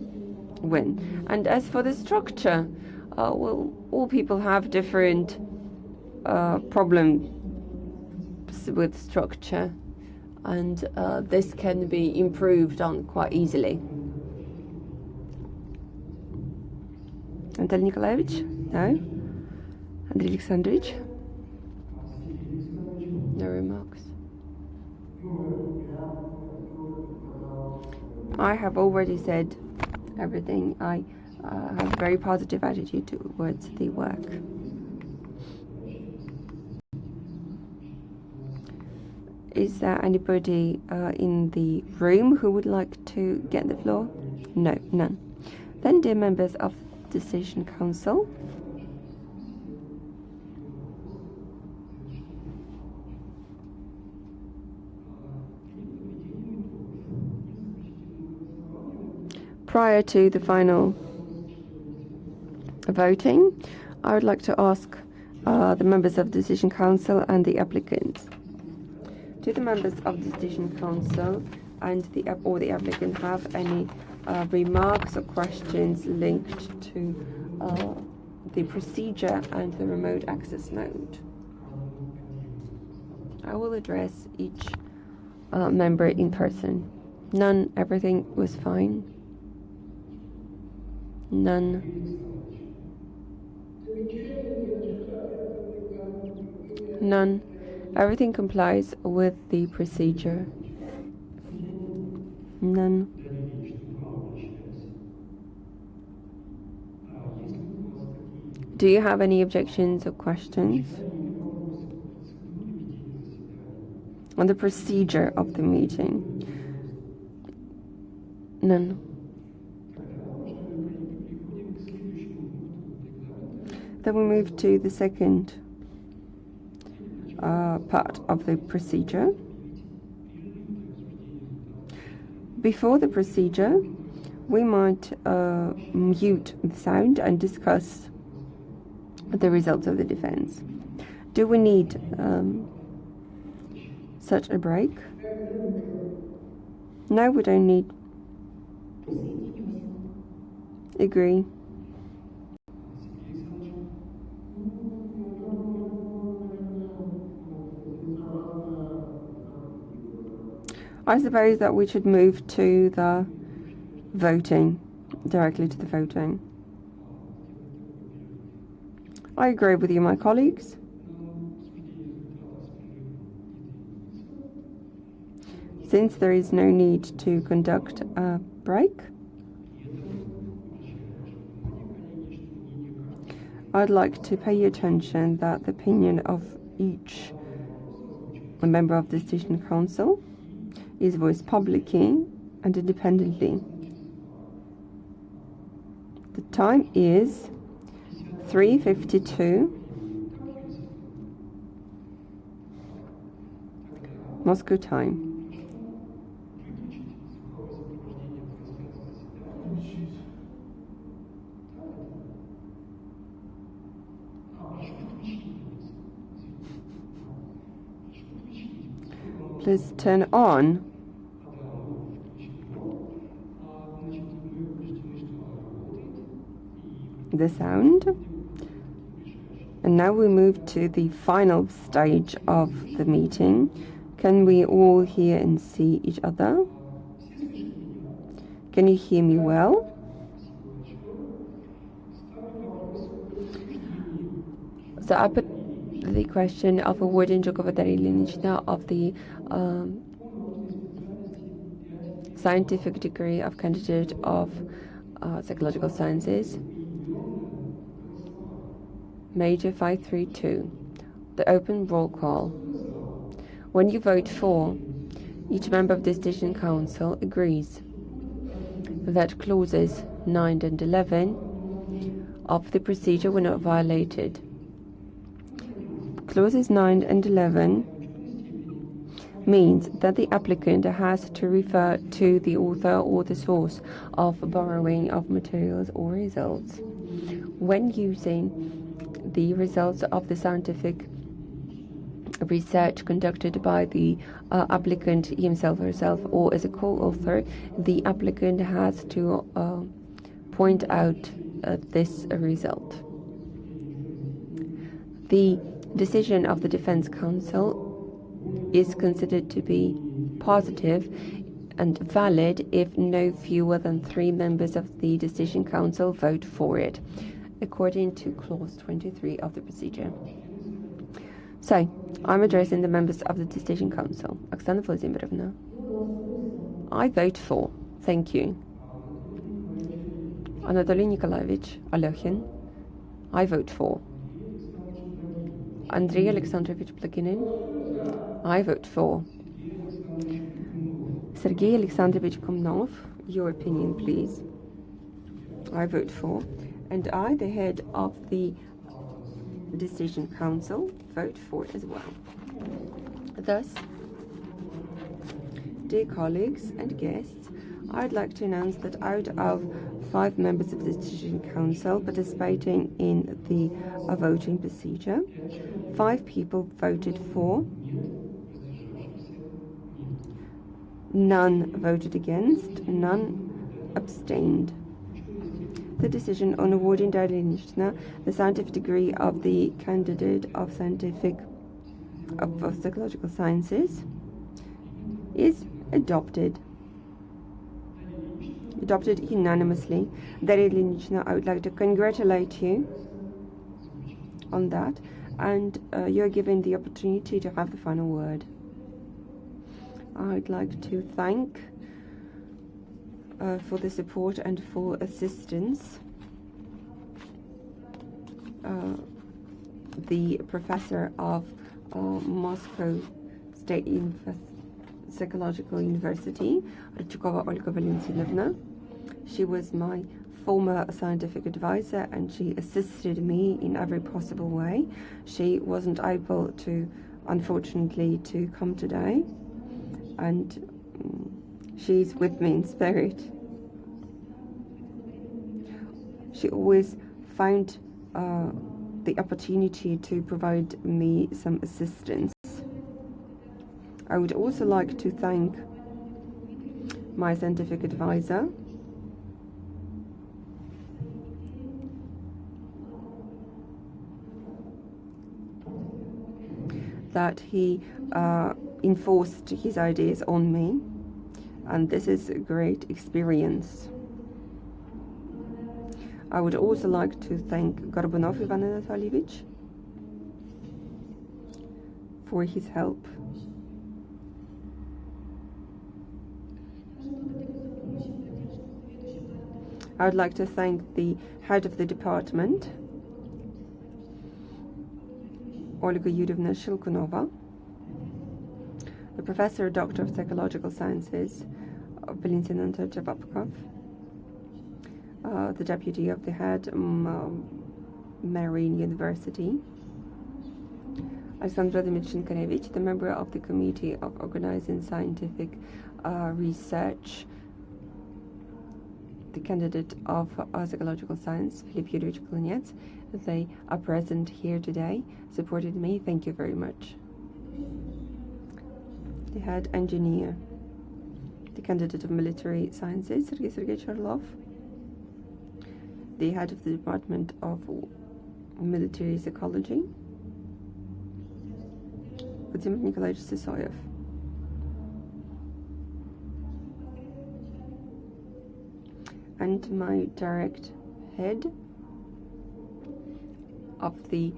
win. And as for the structure, well, all people have different problems with structure, and this can be improved on quite easily. Anatoly Nikolaevich? No? Andrei Alexandrovich? No remarks. I have already said everything. I have a very positive attitude towards the work. Is there anybody in the room who would like to get the floor? No, none. Then, dear members of the Decision Council, prior to the final voting, I would like to ask the members of the Decision Council and the applicants. Do the members of the Decision Council and the applicant have any remarks or questions linked to the procedure and the remote access mode? I will address each member in person. None. Everything was fine. None. None. Everything complies with the procedure. None. Do you have any objections or questions on the procedure of the meeting? None. Then we move to the second part of the procedure. Before the procedure, we might mute the sound and discuss the results of the defense. Do we need such a break? No, we don't need. Agree. I suppose that we should move to the voting, directly to the voting. I agree with you, my colleagues. Since there is no need to conduct a break, I'd like to pay your attention that the opinion of each member of the Decision Council is voiced publicly and independently. The time is 3:52 Moscow time. Please turn on the sound. And now we move to the final stage of the meeting. Can we all hear and see each other? Can you hear me well? So I put the question of awarding Zhukova Daria Ilinichna of the scientific degree of candidate of psychological sciences. Major 532. The open roll call. When you vote for, each member of the Decision Council agrees that clauses 9 and 11 of the procedure were not violated. Clauses 9 and 11 means that the applicant has to refer to the author or the source of borrowing of materials or results. When using the results of the scientific research conducted by the applicant himself or herself or as a co-author, the applicant has to point out this result. The decision of the defense counsel is considered to be positive and valid if no fewer than 3 members of the decision council vote for it, according to clause 23 of the procedure. So, I'm addressing the members of the decision council. Oksana Vladimirovna, I vote for. Thank you. Anatoly Nikolaevich Alekhin, I vote for. Andrei Alexandrovich Plakinin, I vote for. Sergei Alexandrovich Komnov, your opinion, please. I vote for. And I, the head of the Decision Council, vote for as well. Thus, dear colleagues and guests, I'd like to announce that out of 5 members of the Decision Council participating in the voting procedure, 5 people voted for, none voted against, none abstained. The decision on awarding Daria Ilinichna the scientific degree of the candidate of psychological sciences is adopted unanimously. Daria Ilinichna, I would like to congratulate you on that, and you're given the opportunity to have the final word. I'd like to thank for the support and for assistance the professor of Moscow State Psychological University, Zhukova Olga Valentinovna. She was my former scientific advisor and she assisted me in every possible way. She wasn't able to, unfortunately, to come today, and she's with me in spirit. She always found the opportunity to provide me some assistance. I would also like to thank my scientific advisor, that he enforced his ideas on me, and this is a great experience. I would also like to thank Gorbunov Ivan Anatolievich for his help. I would like to thank the head of the department, Olga Yurievna Shilkunova, the professor, doctor of psychological sciences, Valentin Antonov, the deputy of the head, Marine University, Alexander Dmitrichenko, the member of the Committee of Organizing Scientific Research, the candidate of psychological science, Filip Yuryevich Klonets. They are present here today, supported me. Thank you very much. The head engineer, the candidate of military sciences, Sergei Sergeyevich Orlov. The head of the Department of Military Psychology, Vladimir Nikolaevich Sisoyev. And my direct head of the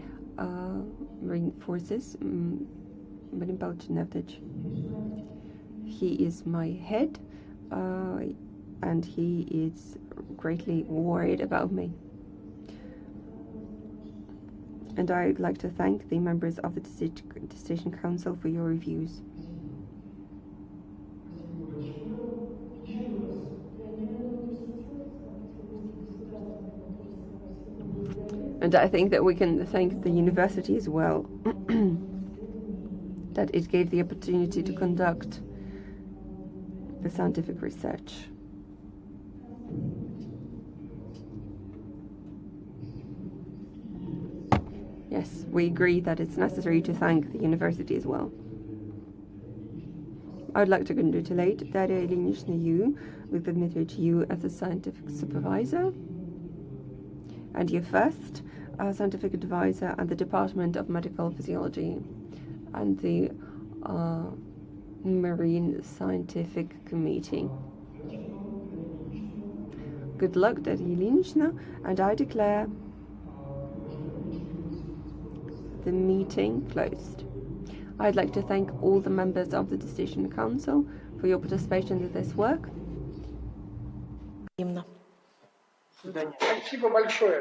Marine Forces, Vadim Palchinevich. He is my head, and he is greatly worried about me. And I'd like to thank the members of the Decision Council for your reviews. And I think that we can thank the university as well, that it gave the opportunity to conduct the scientific research. Yes, we agree that it's necessary to thank the university as well. I would like to congratulate Daria Ilinichna, you. We've admitted you as a scientific supervisor and your first scientific advisor at the Department of Medical Physiology and the Marine Scientific Committee. Good luck, Daria Ilinichna, and I declare the meeting closed. I'd like to thank all the members of the Dissertation Council for your participation in this work.
Именно.
Спасибо большое.